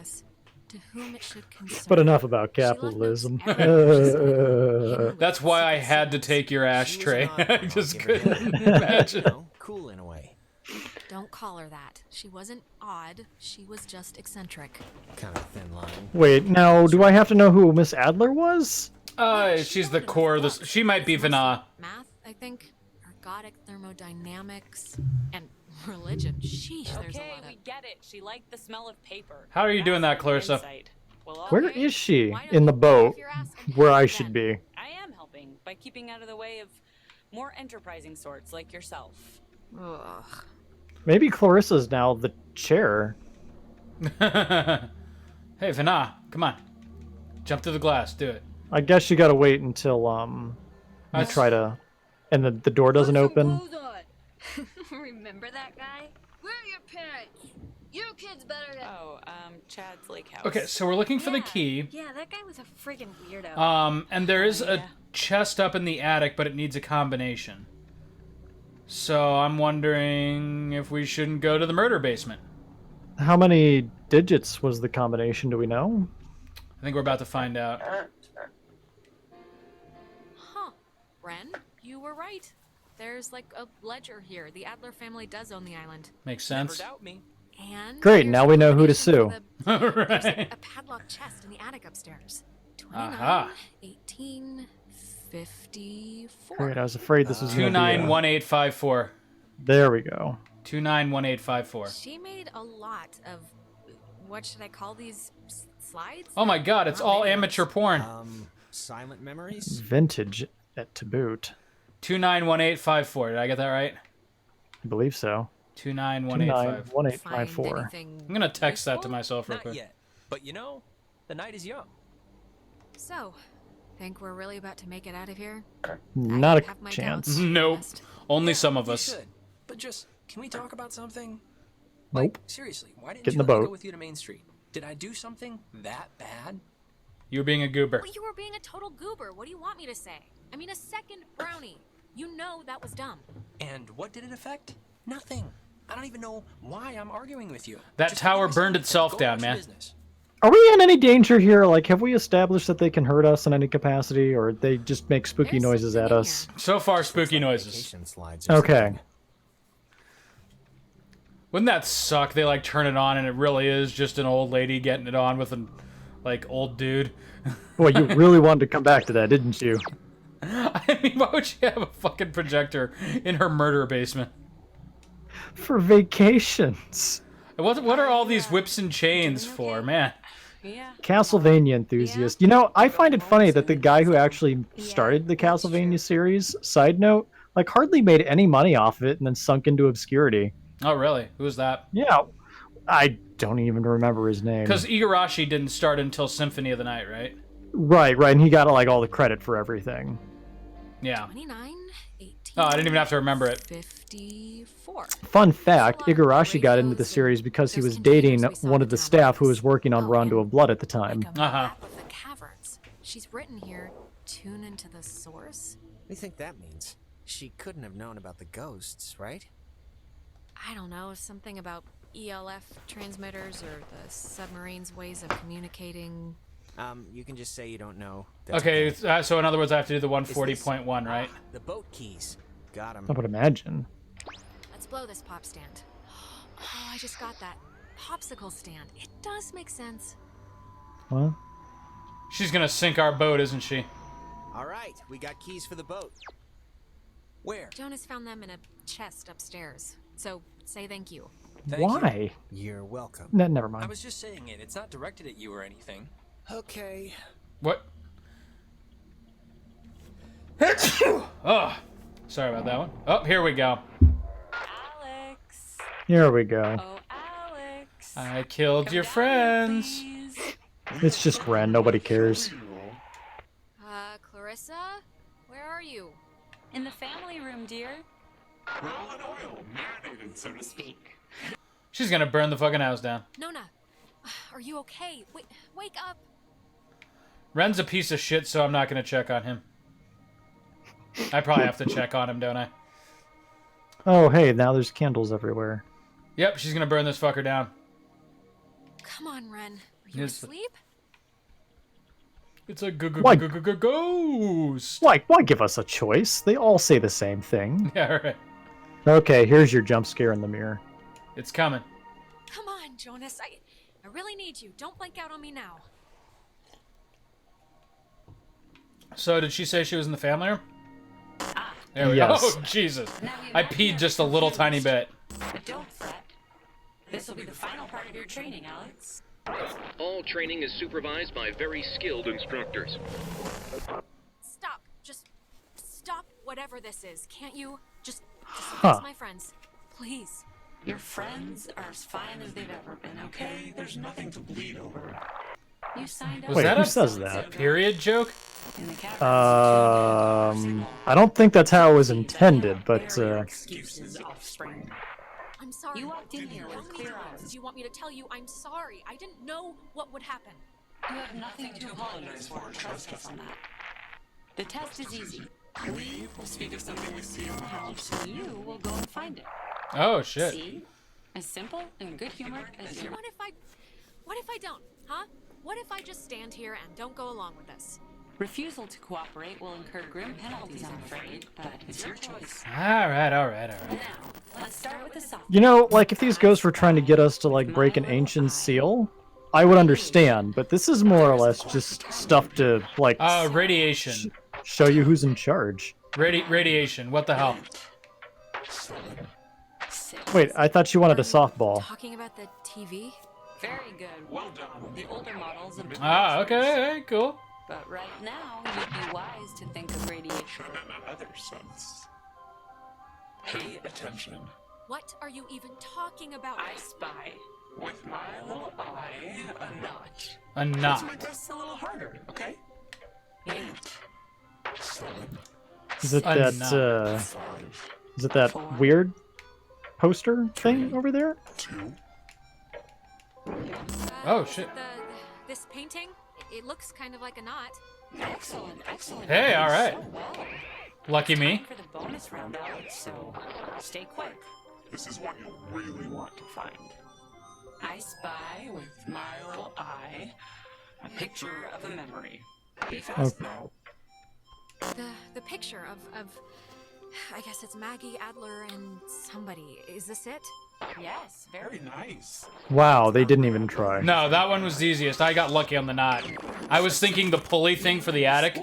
To whom it should concern.
But enough about capitalism.
That's why I had to take your ashtray. I just couldn't imagine.
Cool in a way.
Don't call her that. She wasn't odd. She was just eccentric.
Kind of thin line.
Wait, now, do I have to know who Miss Adler was?
She's the core of this. She might be Vana.
Math, I think. Ergodic thermodynamics. And religion. Sheesh, there's a
Okay,
lot of...
we get it. She liked the smell of paper.
How are you doing that, Clarissa?
Well,
Where is she in the boat where I should be?
I am helping by keeping out of the way of more enterprising sorts like yourself.
Ugh.
Maybe Clarissa's now the chair.
Hey, Vana, come on. Jump through the glass. Do it.
I guess you gotta wait until, you try to... And the door doesn't open.
Remember that guy? Where are your parents? Your kid's better than...
Oh, Chad's lake house.
Okay, so we're looking for the key.
Yeah, that guy was a friggin' weirdo.
And there is a chest up in the attic, but it needs a combination. So I'm wondering if we shouldn't go to the murder basement.
How many digits was the combination, do we know?
I think we're about to find out.
Huh. Ren, you were right. There's like a ledger here. The Adler family does own the island.
Makes sense.
Never doubt me.
And
Great, now we know who to sue.
there's
Right.
a padlocked chest in the attic upstairs. 29,
Aha.
18, 54.
Great, I was afraid this was gonna be,
291854.
There we go.
291854.
She made a lot of, what should I call these, slides?
Oh my god, it's all amateur porn.
Silent memories?
Vintage to boot.
291854. Did I get that right?
I believe so.
291854.
1854.
I'm gonna text that to myself real
Not
quick.
yet. But you know, the night is young.
So, think we're really about to make it out of here?
Not
have
a
my
chance.
doubts.
Nope. Only
Yeah,
some of
we
us.
should. But just, can we talk about something?
Nope.
Like, seriously, why didn't
Get in
you
the
let me
boat.
go with you to Main Street? Did I do something that bad?
You were being a goober.
Well, you were being a total goober. What do you want me to say? I mean, a second brownie. You know that was dumb.
And what did it affect? Nothing. I don't even know why I'm arguing with you.
That
Just
tower
leave me
burned
something.
itself
Go
down,
about your
man.
business.
Are we in any danger here? Like, have we established that they can hurt us in any capacity, or they just make spooky noises at us?
So far, spooky noises.
Vacation slides or
Okay.
something.
Wouldn't that suck? They like turn it on and it really is just an old lady getting it on with an like old dude.
Boy, you really wanted to come back to that, didn't you?
I mean, why would she have a fucking projector in her murder basement?
For vacations.
What are all these whips and chains for, man?
Yeah.
Castlevania enthusiast. You know, I find it funny that the guy who actually started the Castlevania series, side note, like hardly made any money off of it and then sunk into obscurity.
Oh, really? Who's that?
Yeah, I don't even remember his name.
Because Igarashi didn't start until Symphony of the Night, right?
Right, and he got like all the credit for everything.
Yeah.
29, 18,
Oh, I didn't even have to remember it.
54.
Fun fact, Igarashi got into the series because he was dating one of the staff who was working on Rondo of Blood at the time.
Map of the caverns. She's written here, tune into the source.
What do you think that means? She couldn't have known about the ghosts, right?
I don't know, something about ELF transmitters or the submarine's ways of communicating.
You can just say you don't know. That's
Okay, so in other words, I have to do the 140.1, right?
The boat keys. Got 'em.
I would imagine.
Let's blow this pop stand. Oh, I just got that. Popsicle stand. It does make sense.
What?
She's gonna sink our boat, isn't she?
All right, we got keys for the boat.
Where?
Jonas found them in a chest upstairs. So, say thank you.
Why?
You're welcome.
Never
I
mind.
was just saying it. It's not directed at you or anything.
Okay.
What? Oh, sorry about that one. Oh, here we go.
Here we go.
Oh, Alex.
I killed your
Down here,
friends.
please.
It's just Ren. Nobody cares.
Clarissa? Where are you?
In the family room, dear.
Roll in oil, marinated, so to speak.
She's gonna burn the fucking house down.
Nona, are you okay? Wake up.
Ren's a piece of shit, so I'm not gonna check on him. I probably have to check on him, don't I?
Oh, hey, now there's candles everywhere.
Yep, she's gonna burn this fucker down.
Come on, Ren. Are you
Yes.
asleep?
It's a
Why?
ghost.
Why give us a choice? They all say the same thing.
Yeah, right.
Okay, here's your jump scare in the mirror.
It's coming.
Come on, Jonas. I really need you. Don't blink out on me now.
So, did she say she was in the family room? There we
Yes.
go. Oh, Jesus. I peed just a little tiny bit.
But don't fret. This will be the final part of your training, Alex.
All training is supervised by very skilled instructors.
Stop. Just stop whatever this is. Can't you? Just
Huh.
fix my friends. Please.
Your friends are as fine as they've ever been, okay?
There's nothing to bleed over.
You signed up.
Was
Wait,
that
who
a
says that?
period joke?
In the cavern.
I don't think that's how it was intended, but
Excuses, offspring.
I'm sorry.
You walked in here
How
with
many
clear
times
eyes.
do you want me to tell you I'm sorry? I didn't know what would happen.
You have nothing to apologize for. Trust us on that. The test is easy. We will speak of something we see in the house, and you will go and find it.
Oh, shit.
See? As simple and good-humored as you.
What if I don't? Huh? What if I just stand here and don't go along with this?
Refusal to cooperate will incur grim penalties, I'm afraid, but it's your choice.
Alright.
Now, let's start with the soft.
you know, like if these ghosts were trying to get us to like break an ancient seal, I would understand. But this is more or less just stuff to like
Radiation.
show you who's in charge.
Radiation. What the hell?
Wait, I thought you wanted a softball.
Talking about the TV?
Very good. Well done. The older models have been.
Ah, okay, cool.
But right now, you'd be wise to think of radiation.
In another sense. Pay attention.
What are you even talking about?
I spy.
With my little eye, a knot.
A
Let's
knot.
make this a little harder, okay? 8, 7,
Is it
A
that
knot.
5,
is it that weird poster thing over there?
2.
Oh, shit.
This painting? It looks kind of like a knot.
Excellent, excellent.
Hey, alright.
So well.
Lucky me.
Time for the bonus round, Alex, so stay quick.
This is what you'll really want to find.
I spy with my little eye a picture of a memory. Be fast now.
The picture of I guess it's Maggie Adler and somebody. Is this it?
Yes, very
nice.
Wow, they didn't even try.
No, that one was the easiest. I got lucky on the knot. I was thinking the pulley thing for the attic.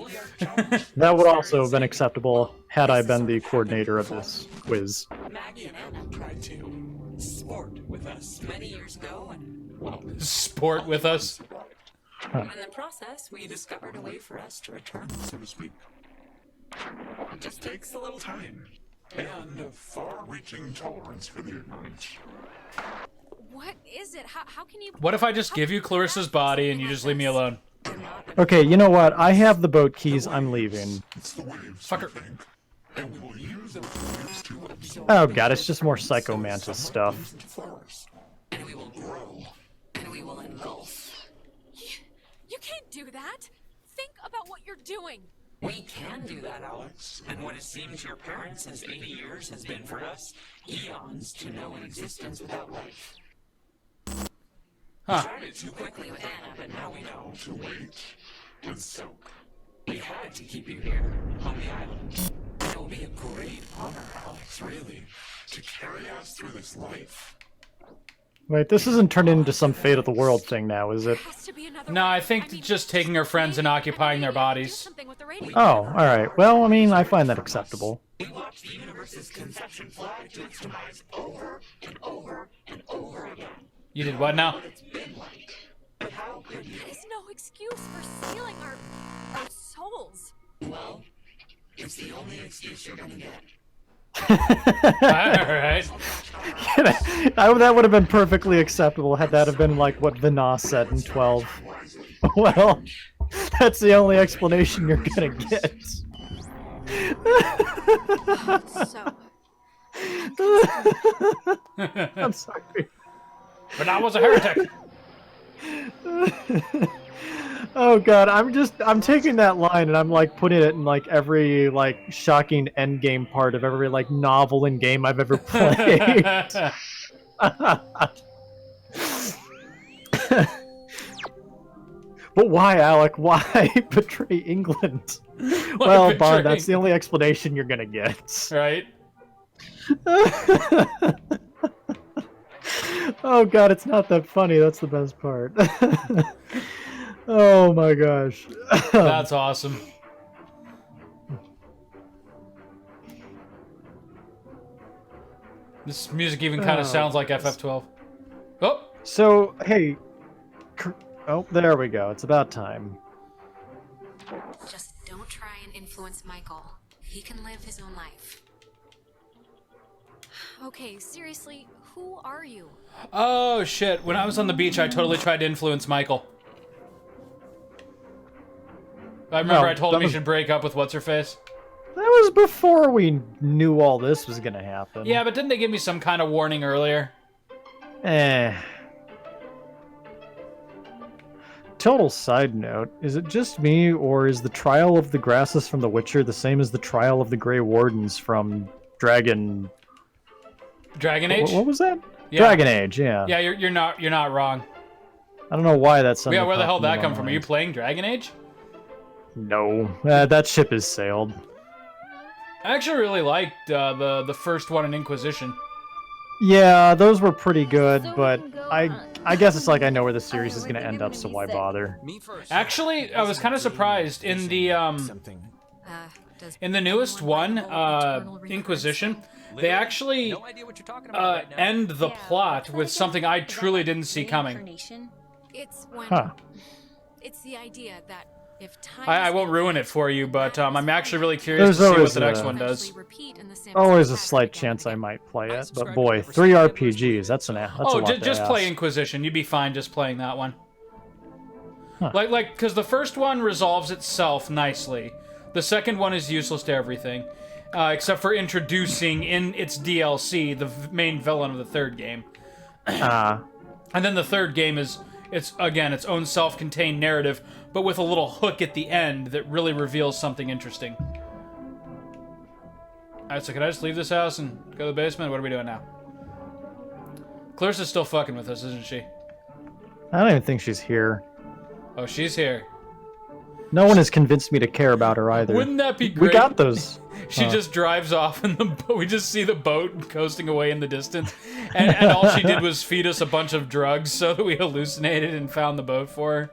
That would also have been acceptable had I been the coordinator of this quiz.
Maggie and Anna tried to sport with us many years ago, and well,
Sport with us.
Huh.
in the process, we discovered a way for us to return,
So to speak. It just takes a little time. And a far-reaching tolerance for the ignorant.
What is it? How can you?
What if I just give you Clarissa's body and you just leave me alone?
Okay, you know what? I have the boat keys. I'm leaving.
It's the waves,
Fucker.
I think. And we will use those waves to absorb
Oh god, it's just more Psycho Mantis stuff.
to flourish.
and we will grow, and we will engulf.
You can't do that. Think about what you're doing.
We can do that, Alex. And what it seems your parents' 80 years has been for us, eons to know an existence without life.
Huh.
We tried it too quickly with Anna, but now we know.
To wait and soak.
We had to keep you here, on the island. And it will be a great honor, Alex, really,
To carry us through this life.
Wait, this isn't turned into some fate of the world thing now, is it?
Has to be another
No,
way.
I think just taking her friends and occupying their
Do
bodies.
something with the radio.
Oh, alright. Well, I mean, I find that acceptable.
we watched the universe's conception fly to its demise over and over and over again.
You did what now?
What it's been like. But how could you?
That is no excuse for stealing our souls.
Well, it's the only excuse you're gonna get.
Alright.
That would have been perfectly acceptable had that have been like what Vina said in 12. Well, that's the only explanation you're gonna get.
So,
I'm sorry.
But I was a heretic.
Oh god, I'm taking that line and I'm like putting it in like every like shocking end game part of every like novel and game I've ever played. But why, Alec? Why betray England? Well, Bond, that's the only explanation you're gonna get.
Right?
Oh god, it's not that funny. That's the best part. Oh my gosh.
That's awesome. This music even kind of sounds like FF12. Oh!
So, hey. Oh, there we go. It's about time.
just don't try and influence Michael. He can live his own life. Okay, seriously, who are you?
Oh, shit. When I was on the beach, I totally tried to influence Michael. I remember I told him he should break up with What's-Her-Face.
That was before we knew all this was gonna happen.
Yeah, but didn't they give me some kind of warning earlier?
Total side note, is it just me, or is the Trial of the Grasses from The Witcher the same as the Trial of the Grey Wardens from Dragon Age? What was that? Yeah. Dragon Age, yeah.
Yeah, you're not wrong.
I don't know why that's something.
Yeah, where the hell did that come from? Are you playing Dragon Age?
No, that ship has sailed.
I actually really liked the first one in Inquisition.
Yeah, those were pretty good, but I guess it's like I know where the series is going to end up, so why bother?
Actually, I was kind of surprised in the newest one, Inquisition. They actually end the plot with something I truly didn't see coming.
It's when it's the idea that if time
I won't ruin it for you, but I'm actually really curious to see what the next one does.
Always a slight chance I might play it, but boy, 3 RPGs, that's a lot to
just
ask.
play Inquisition. You'd be fine just playing that one.
Huh.
Like, because the first one resolves itself nicely. The second one is useless to everything, except for introducing in its DLC the main villain of the third game. And then the third game is its own self-contained narrative, but with a little hook at the end that really reveals something interesting. Alright, so can I just leave this house and go to the basement? What are we doing now? Clarissa's still fucking with us, isn't she?
I don't even think she's here.
Oh, she's here.
No one has convinced me to care about her either.
Wouldn't that be great?
We got those.
She just drives off, and we just see the boat coasting away in the distance. And all she did was feed us a bunch of drugs so that we hallucinated and found the boat for her.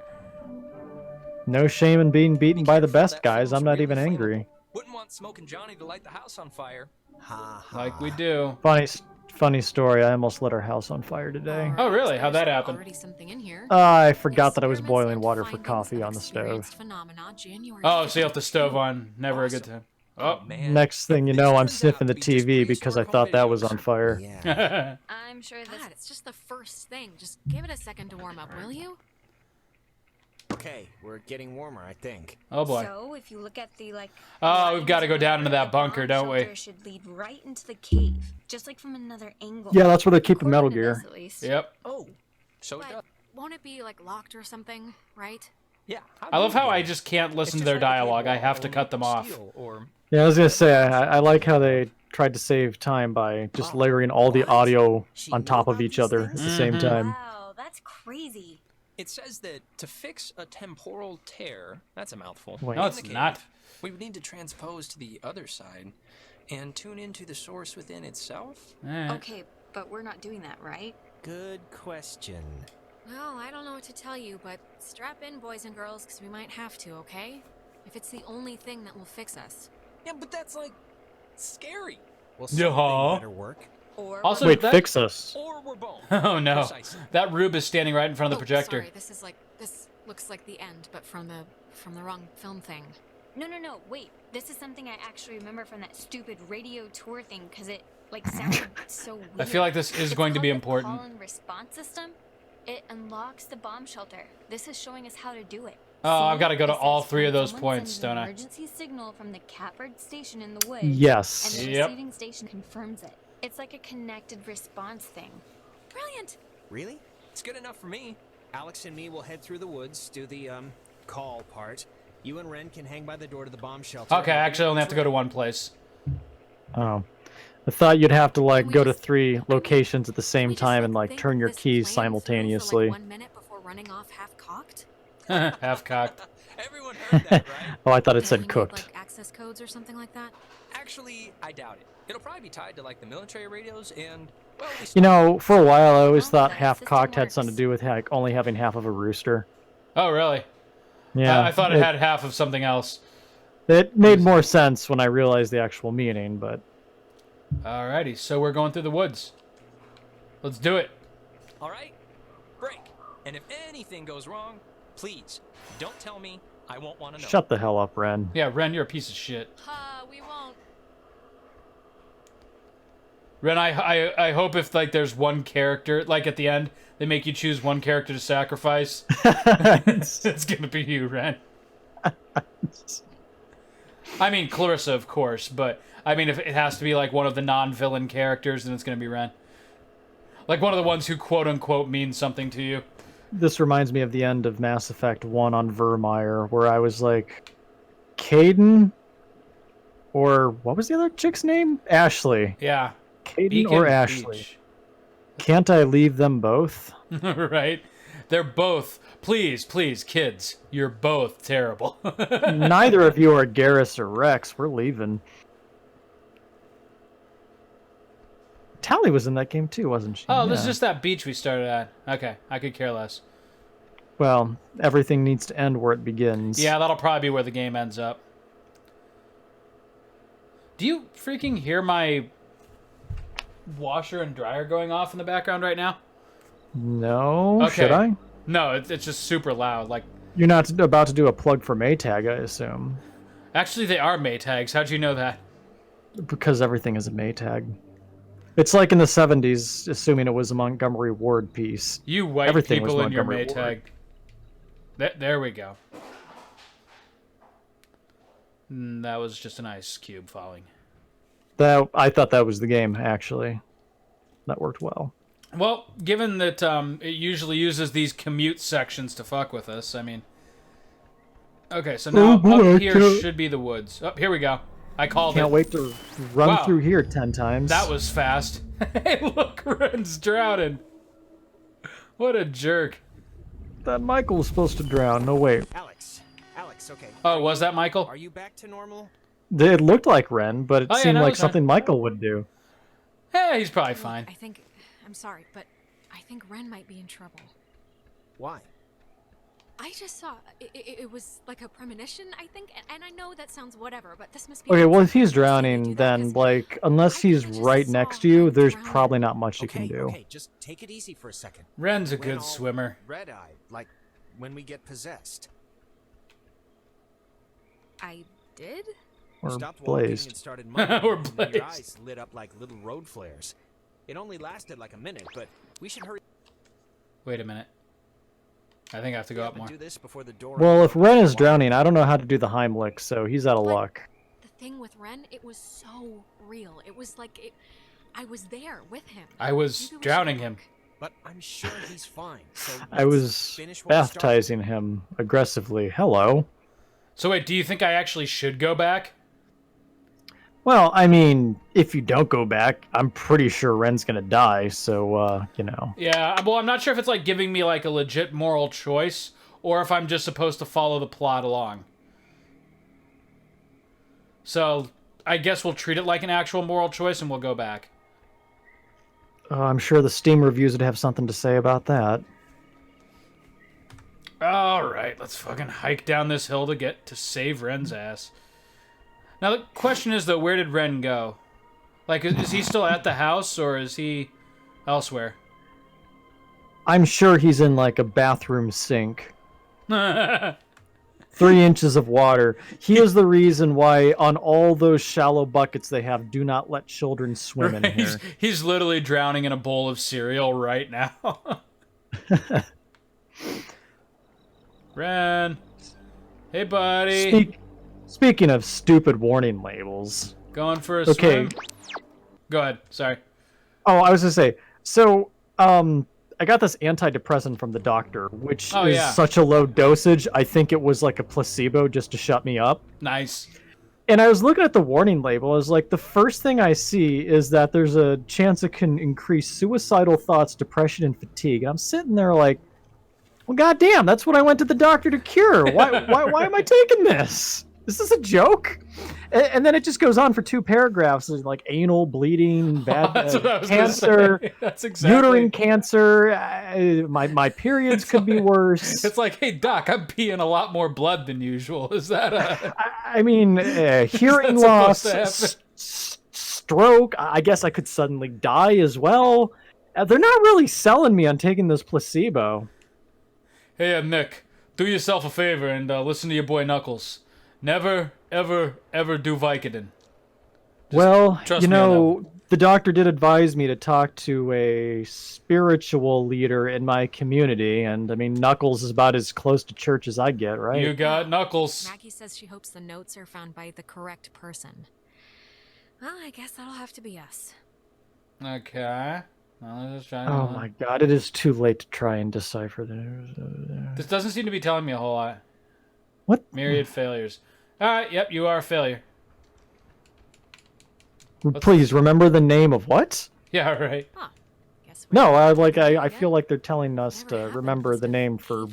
No shame in being beaten by the best guys. I'm not even angry.
Wouldn't want Smoking Johnny to light the house on fire.
Like we do.
Funny story. I almost lit our house on fire today.
Oh, really? How'd that happen?
I forgot that I was boiling water for coffee on the stove.
Oh, so you left the stove on. Never a good time. Oh,
man.
Next thing you know, I'm sniffing the TV because I thought that was on fire.
I'm sure that it's just the first thing. Just give it a second to warm up, will you?
Okay, we're getting warmer, I think.
Oh boy.
So if you look at the
Oh, we've got to go down into that bunker, don't we?
Should lead right into the cave, just like from another angle.
Yeah, that's where they keep the Metal Gear.
Yep.
Oh, so it does.
Won't it be like locked or something, right?
Yeah.
I love how I just can't listen to their dialogue. I have to cut them off.
Yeah, I was gonna say I like how they tried to save time by just layering all the audio on top of each other at the same time.
Wow, that's crazy.
It says that to fix a temporal tear, that's a mouthful.
Wait.
No, it's not.
We would need to transpose to the other side and tune into the source within itself.
Okay, but we're not doing that, right?
Good question.
Well, I don't know what to tell you, but strap in, boys and girls, because we might have to, okay? If it's the only thing that will fix us.
Yeah, but that's like scary.
Well, something better work.
Also,
wait, fix us.
Or we're both.
Oh no,
Precisely.
that rube is standing right in front of the projector.
Sorry, this looks like the end, but from the wrong film thing.
No, wait. This is something I actually remember from that stupid radio tour thing, because it like sounded so weird.
I feel like this is going to be important.
Call and response system. It unlocks the bomb shelter. This is showing us how to do it.
Oh, I've got to go to all 3 of those
Someone
points,
sends
don't
an
I?
emergency signal from the Catbird station in the woods.
Yes.
And the
Yep.
receiving station confirms it. It's like a connected response thing.
Brilliant.
Really? It's good enough for me. Alex and me will head through the woods, do the, call part. You and Ren can hang by the door to the bomb shelter.
Okay, I actually only have to go to one place.
Oh. I thought you'd have to, like, go to 3 locations at the same time and, like, turn your keys simultaneously.
For, like, 1 minute before running off half-cocked?
Half-cocked.
Everyone heard that, right?
Oh, I thought it
And
said
we need,
cooked.
like, access codes or something like that?
Actually, I doubt it. It'll probably be tied to like the military radios and, well, we
You know, for a while I always
Oh,
thought
that
half-cocked
system
had something to do with like, only having half of a rooster.
Oh, really?
Yeah.
I thought it had half of something else.
It made more sense when I realized the actual meaning, but...
Alrighty, so we're going through the woods. Let's do it.
all right, break. And if anything goes wrong, please don't tell me. I won't want to know.
Shut the hell up, Ren.
Yeah, Ren, you're a piece of shit.
We won't.
Ren, I hope if like there's one character, like at the end, they make you choose one character to sacrifice. It's gonna be you, Ren. I mean Clarissa, of course, but I mean if it has to be like one of the non-villain characters, then it's gonna be Ren. Like one of the ones who quote-unquote means something to you.
This reminds me of the end of Mass Effect 1 on Vermeer, where I was like, Caden? Or what was the other chick's name? Ashley.
Yeah.
Caden
Beacon
or Ashley?
Beach.
Can't I leave them both?
Right? They're both. Please, kids. You're both terrible.
Neither of you are Garrus or Rex. We're leaving. Tally was in that game too, wasn't she?
Oh, this is
Yeah.
just that beach we started at. Okay, I could care less.
Well, everything needs to end where it begins.
Yeah, that'll probably be where the game ends up. Do you freaking hear my washer and dryer going off in the background right now?
No?
Okay.
Should I?
No, it's just super loud. Like,
You're not about to do a plug for Maytag, I assume.
actually, they are Maytags. How'd you know that?
Because everything is a Maytag. It's like in the 70s, assuming it was a Montgomery Ward piece.
You white
Everything was
people in your
Montgomery
Maytag.
Ward.
There we go. That was just an ice cube falling.
I thought that was the game, actually. That worked well.
Well, given that it usually uses these commute sections to fuck with us, I mean... Okay, so now up here should be the woods. Oh, here we go. I called it.
Can't wait to run
Wow.
through here 10 times.
That was fast. Hey, look, Ren's drowning. What a jerk.
That Michael was supposed to drown. No, wait.
Alex, okay.
Oh, was that Michael?
Are you back to normal?
It looked like Ren, but it
Oh, yeah,
seemed
no,
like
it's fine.
something Michael would do.
Yeah, he's probably fine.
I'm sorry, but I think Ren might be in trouble.
Why?
I just saw, it was like a premonition, I think, and I know that sounds whatever, but this must be...
Okay, well, if he's drowning, then, like, unless he's right next to you, there's probably not much you can do.
Okay, just take it easy for a second.
Ren's a
When
good
all
swimmer.
Red-eyed, like when we get possessed.
I did?
Or
Stopped walking
blazed.
and started moving,
Or
and then your
blazed.
eyes lit up like little road flares. It only lasted like a minute, but we should hurry.
Wait a minute. I think I have to go up more.
Do this before the door.
Well, if Ren is drowning, I don't know how to do the Heimlich, so he's out of luck.
The thing with Ren, it was so real. It was like, I was there with him.
I was
Maybe we
drowning
should
him.
look.
But I'm sure he's fine. So
I
let's
was
finish what we started.
baptizing him aggressively. Hello.
So wait, do you think I actually should go back?
Well, I mean, if you don't go back, I'm pretty sure Ren's gonna die, so, you know.
Yeah, well, I'm not sure if it's like giving me like a legit moral choice or if I'm just supposed to follow the plot along. So, I guess we'll treat it like an actual moral choice and we'll go back.
I'm sure the Steam reviews would have something to say about that.
Alright, let's fucking hike down this hill to save Ren's ass. Now, the question is, though, where did Ren go? Like, is he still at the house, or is he elsewhere?
I'm sure he's in, like, a bathroom sink. 3 inches of water. He is the reason why on all those shallow buckets they have, do not let children swim in here.
He's literally drowning in a bowl of cereal right now. Ren. Hey, buddy.
Speaking of stupid warning labels.
Going for a swim? Go ahead. Sorry.
Oh, I was going to say, so I got this antidepressant from the doctor, which is such a low dosage. I think it was like a placebo just to shut me up.
Nice.
And I was looking at the warning label. I was like, the first thing I see is that there's a chance it can increase suicidal thoughts, depression, and fatigue. And I'm sitting there like, well, goddamn, that's what I went to the doctor to cure. Why am I taking this? Is this a joke? And then it just goes on for 2 paragraphs, like anal bleeding, bad cancer,
That's exactly.
uterine cancer. My periods could be worse.
It's like, hey doc, I'm peeing a lot more blood than usual. Is that
I mean, hearing loss, stroke. I guess I could suddenly die as well. They're not really selling me on taking this placebo.
Hey, Nick, do yourself a favor and listen to your boy Knuckles. Never, ever, ever do Vicodin.
Well, you know, the doctor did advise me to talk to a spiritual leader in my community, and I mean, Knuckles is about as close to church as I get, right?
You got Knuckles.
Maggie says she hopes the notes are found by the correct person. Well, I guess that'll have to be us.
Okay. Well, let's try
Oh my god, it is too late to try and decipher the news.
This doesn't seem to be telling me a whole lot.
What?
Myriad failures. Alright, yep, you are a failure.
Please remember the name of what?
Yeah, right.
Huh.
No, I feel like they're telling us to remember the name for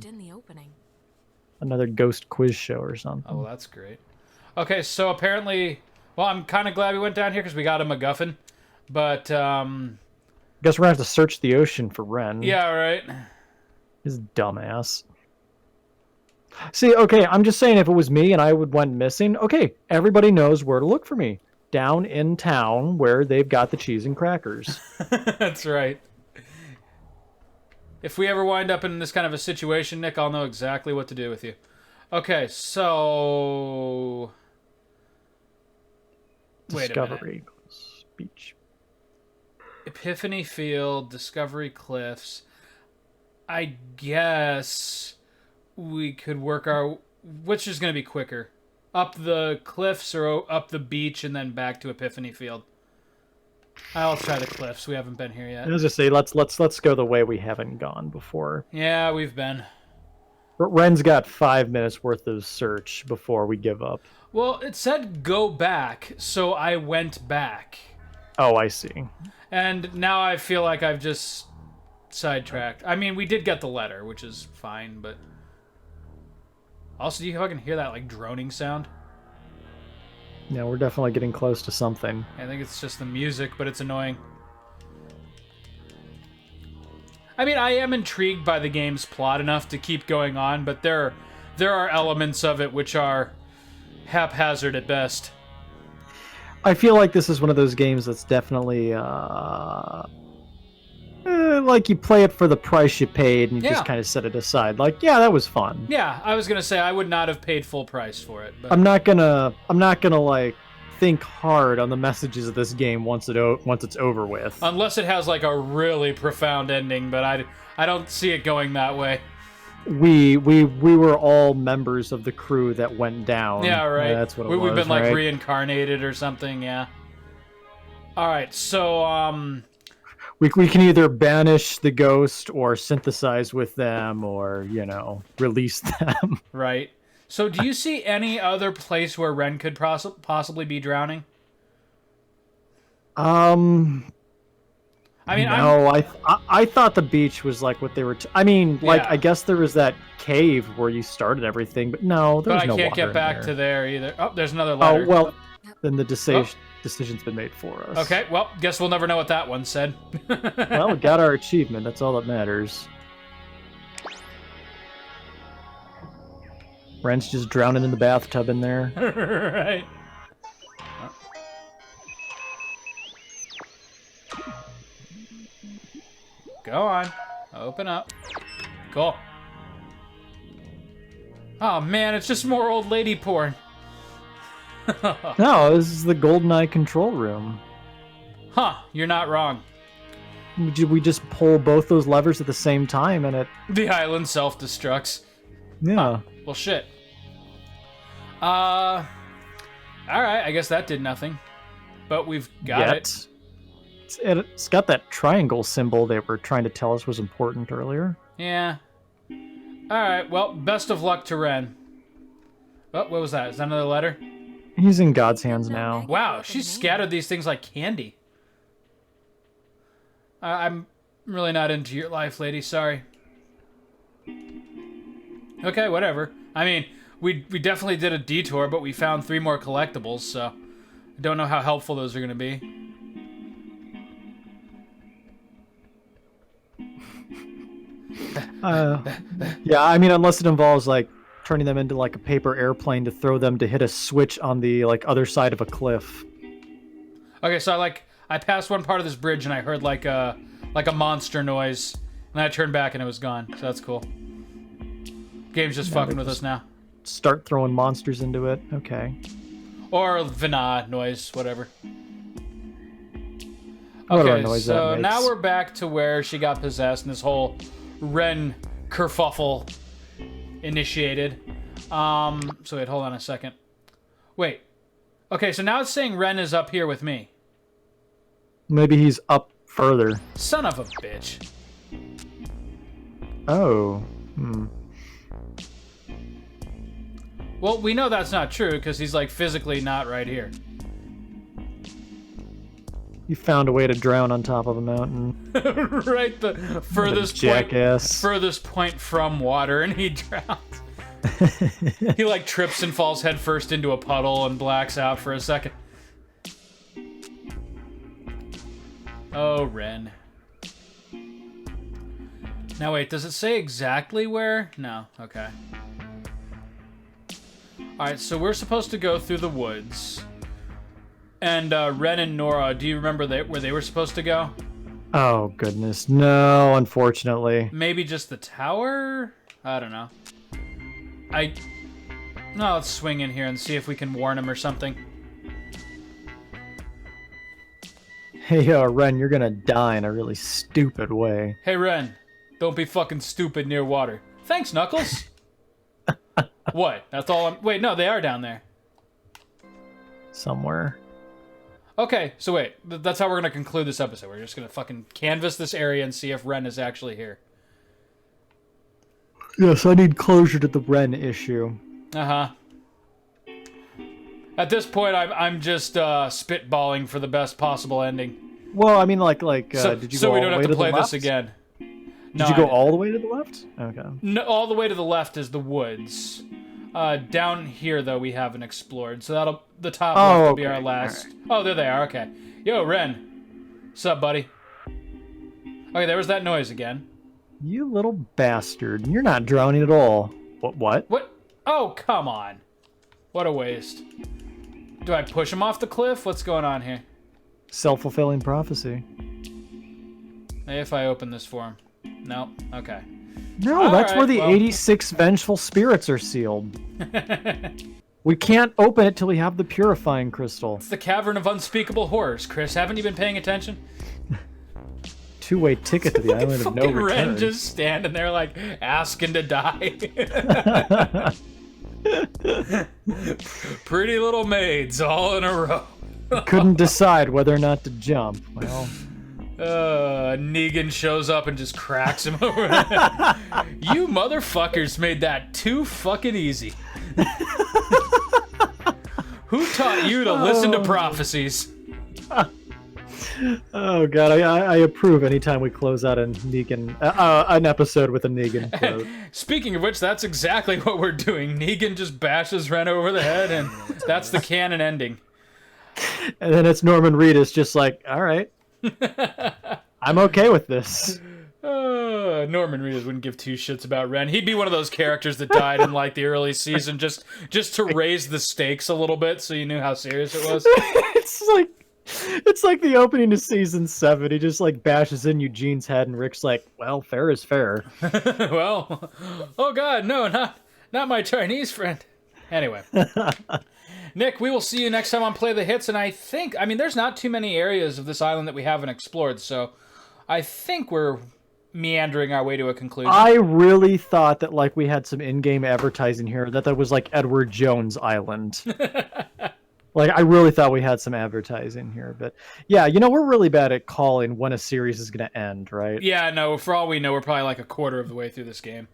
another ghost quiz show or something.
Oh, well, that's great. Okay, so apparently, well, I'm kind of glad we went down here because we got a MacGuffin, but
guess we're gonna have to search the ocean for Ren.
Yeah, right.
His dumbass. See, okay, I'm just saying if it was me and I went missing, okay, everybody knows where to look for me. Down in town where they've got the cheese and crackers.
That's right. If we ever wind up in this kind of a situation, Nick, I'll know exactly what to do with you. Okay, so... Wait
Discovery
a minute.
Beach.
Epiphany Field, Discovery Cliffs. I guess we could work our... Which is going to be quicker? Up the cliffs or up the beach and then back to Epiphany Field? I'll try the cliffs. We haven't been here yet.
I was just say let's go the way we haven't gone before.
Yeah, we've been.
Ren's got 5 minutes worth of search before we give up.
Well, it said go back, so I went back.
Oh, I see.
And now I feel like I've just sidetracked. I mean, we did get the letter, which is fine, but... Also, do you fucking hear that, like, droning sound?
Yeah, we're definitely getting close to something.
I think it's just the music, but it's annoying. I mean, I am intrigued by the game's plot enough to keep going on, but there are elements of it which are haphazard at best.
I feel like this is one of those games that's definitely, like you play it for the price you paid and you just kind of set it aside. Like, yeah, that was fun.
Yeah, I was gonna say I would not have paid full price for it. But...
I'm not gonna like think hard on the messages of this game once it's over with.
Unless it has like a really profound ending, but I don't see it going that way.
We were all members of the crew that went down.
Yeah, right.
That's what it was.
We've been like
right?
reincarnated or something. Yeah. All right, so
We can either banish the ghost or synthesize with them or, you know, release them.
Right. So do you see any other place where Ren could possibly be drowning?
I mean, no, I thought the beach was like what they were... I mean, like, I guess there was that cave where you started everything, but no, there was no water.
But I can't get back to there either. Oh, there's another letter.
Oh, well, then the decision's been made for us.
Okay, well, guess we'll never know what that one said.
Well, we got our achievement. That's all that matters. Ren's just drowning in the bathtub in there.
Right. Go on. Open up. Cool. Oh man, it's just more old lady porn.
No, this is the GoldenEye control room.
Huh, you're not wrong.
We just pull both those levers at the same time and it...
The island self-destructs.
Yeah.
Huh. Well, shit. Alright, I guess that did nothing. But we've got it.
It's got that triangle symbol they were trying to tell us was important earlier.
Yeah. Alright, well, best of luck to Ren. Oh, what was that? Is that another letter?
He's in God's hands now.
Wow, she scattered these things like candy. I'm really not into your life, lady. Sorry. Okay, whatever. I mean, we definitely did a detour, but we found 3 more collectibles, so I don't know how helpful those are going to be.
Yeah, I mean, unless it involves, like, turning them into, like, a paper airplane to throw them to hit a switch on the, like, other side of a cliff.
Okay, so I passed one part of this bridge and I heard like a monster noise, and I turned back and it was gone. So that's cool. Game's just fucking with us now.
Start throwing monsters into it. Okay.
Or Vana noise, whatever.
Whatever
Okay,
noise
so
that makes.
now we're back to where she got possessed and this whole Ren kerfuffle initiated. So wait, hold on a second. Wait. Okay, so now it's saying Ren is up here with me.
Maybe he's up further.
Son of a bitch.
Oh.
Well, we know that's not true because he's like physically not right here.
You found a way to drown on top of a mountain.
Right, the furthest point from water, and he drowns. He like trips and falls headfirst into a puddle and blacks out for a second. Oh, Ren. Now wait, does it say exactly where? No, okay. Alright, so we're supposed to go through the woods. And Ren and Nora, do you remember where they were supposed to go?
Oh, goodness. No, unfortunately.
Maybe just the tower? I don't know. No, let's swing in here and see if we can warn him or something.
Hey, Ren, you're gonna die in a really stupid way.
Hey, Ren, don't be fucking stupid near water. Thanks, Knuckles. What? That's all Wait, no, they are down there.
Somewhere.
Okay, so wait. That's how we're gonna conclude this episode. We're just gonna fucking canvas this area and see if Ren is actually here.
Yes, I need closure to the Ren issue.
Uh-huh. At this point, I'm just spitballing for the best possible ending.
Well, I mean, did you
so
go
we
all
don't
the
have
way
to
to
play
the
this
left?
again.
Did you go all the way to the left? Okay.
No, all the way to the left is the woods. Down here, though, we haven't explored, so the top left will be our last. Right. Oh, there they are. Okay. Yo, Ren. Sup, buddy? Okay, there was that noise again.
You little bastard! You're not drowning at all. What?
What? Oh, come on! What a waste. Do I push him off the cliff? What's going on here?
Self-fulfilling prophecy.
Maybe if I open this for him. Nope. Okay.
No, that's where the 86 vengeful spirits are sealed. We can't open it till we have the purifying crystal.
It's the cavern of unspeakable horrors, Chris. Haven't you been paying attention?
Two-way ticket to the island of no return.
Ren just standing there like asking to die. Pretty little maids all in a row.
Couldn't decide whether or not to jump. Well,
Negan shows up and just cracks him over. You motherfuckers made that too fucking easy. Who taught you to listen to prophecies?
Oh god, I approve anytime we close out a Negan, an episode with a Negan quote.
Speaking of which, that's exactly what we're doing. Negan just bashes Ren over the head, and that's the canon ending.
And then it's Norman Reedus just like, all right, I'm okay with this.
Norman Reedus wouldn't give two shits about Ren. He'd be one of those characters that died in like the early season just to raise the stakes a little bit so you knew how serious it was.
It's like the opening to season 7. He just like bashes in Eugene's head, and Rick's like, "Well, fair is fair."
Well, oh god, no, not Not my Chinese friend. Anyway. Nick, we will see you next time on Play the Hits, and I mean, there's not too many areas of this island that we haven't explored, so I think we're meandering our way to a conclusion.
I really thought that like we had some in-game advertising here, that was like Edward Jones Island. Like, I really thought we had some advertising here, but yeah, we're really bad at calling when a series is going to end, right?
Yeah, no, for all we know, we're probably like a quarter of the way through this game.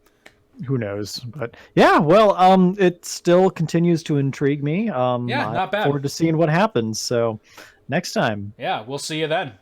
Who knows? But yeah, well, it still continues to intrigue me.
Yeah, not bad.
I look forward to seeing what happens. So next time.
Yeah, we'll see you then.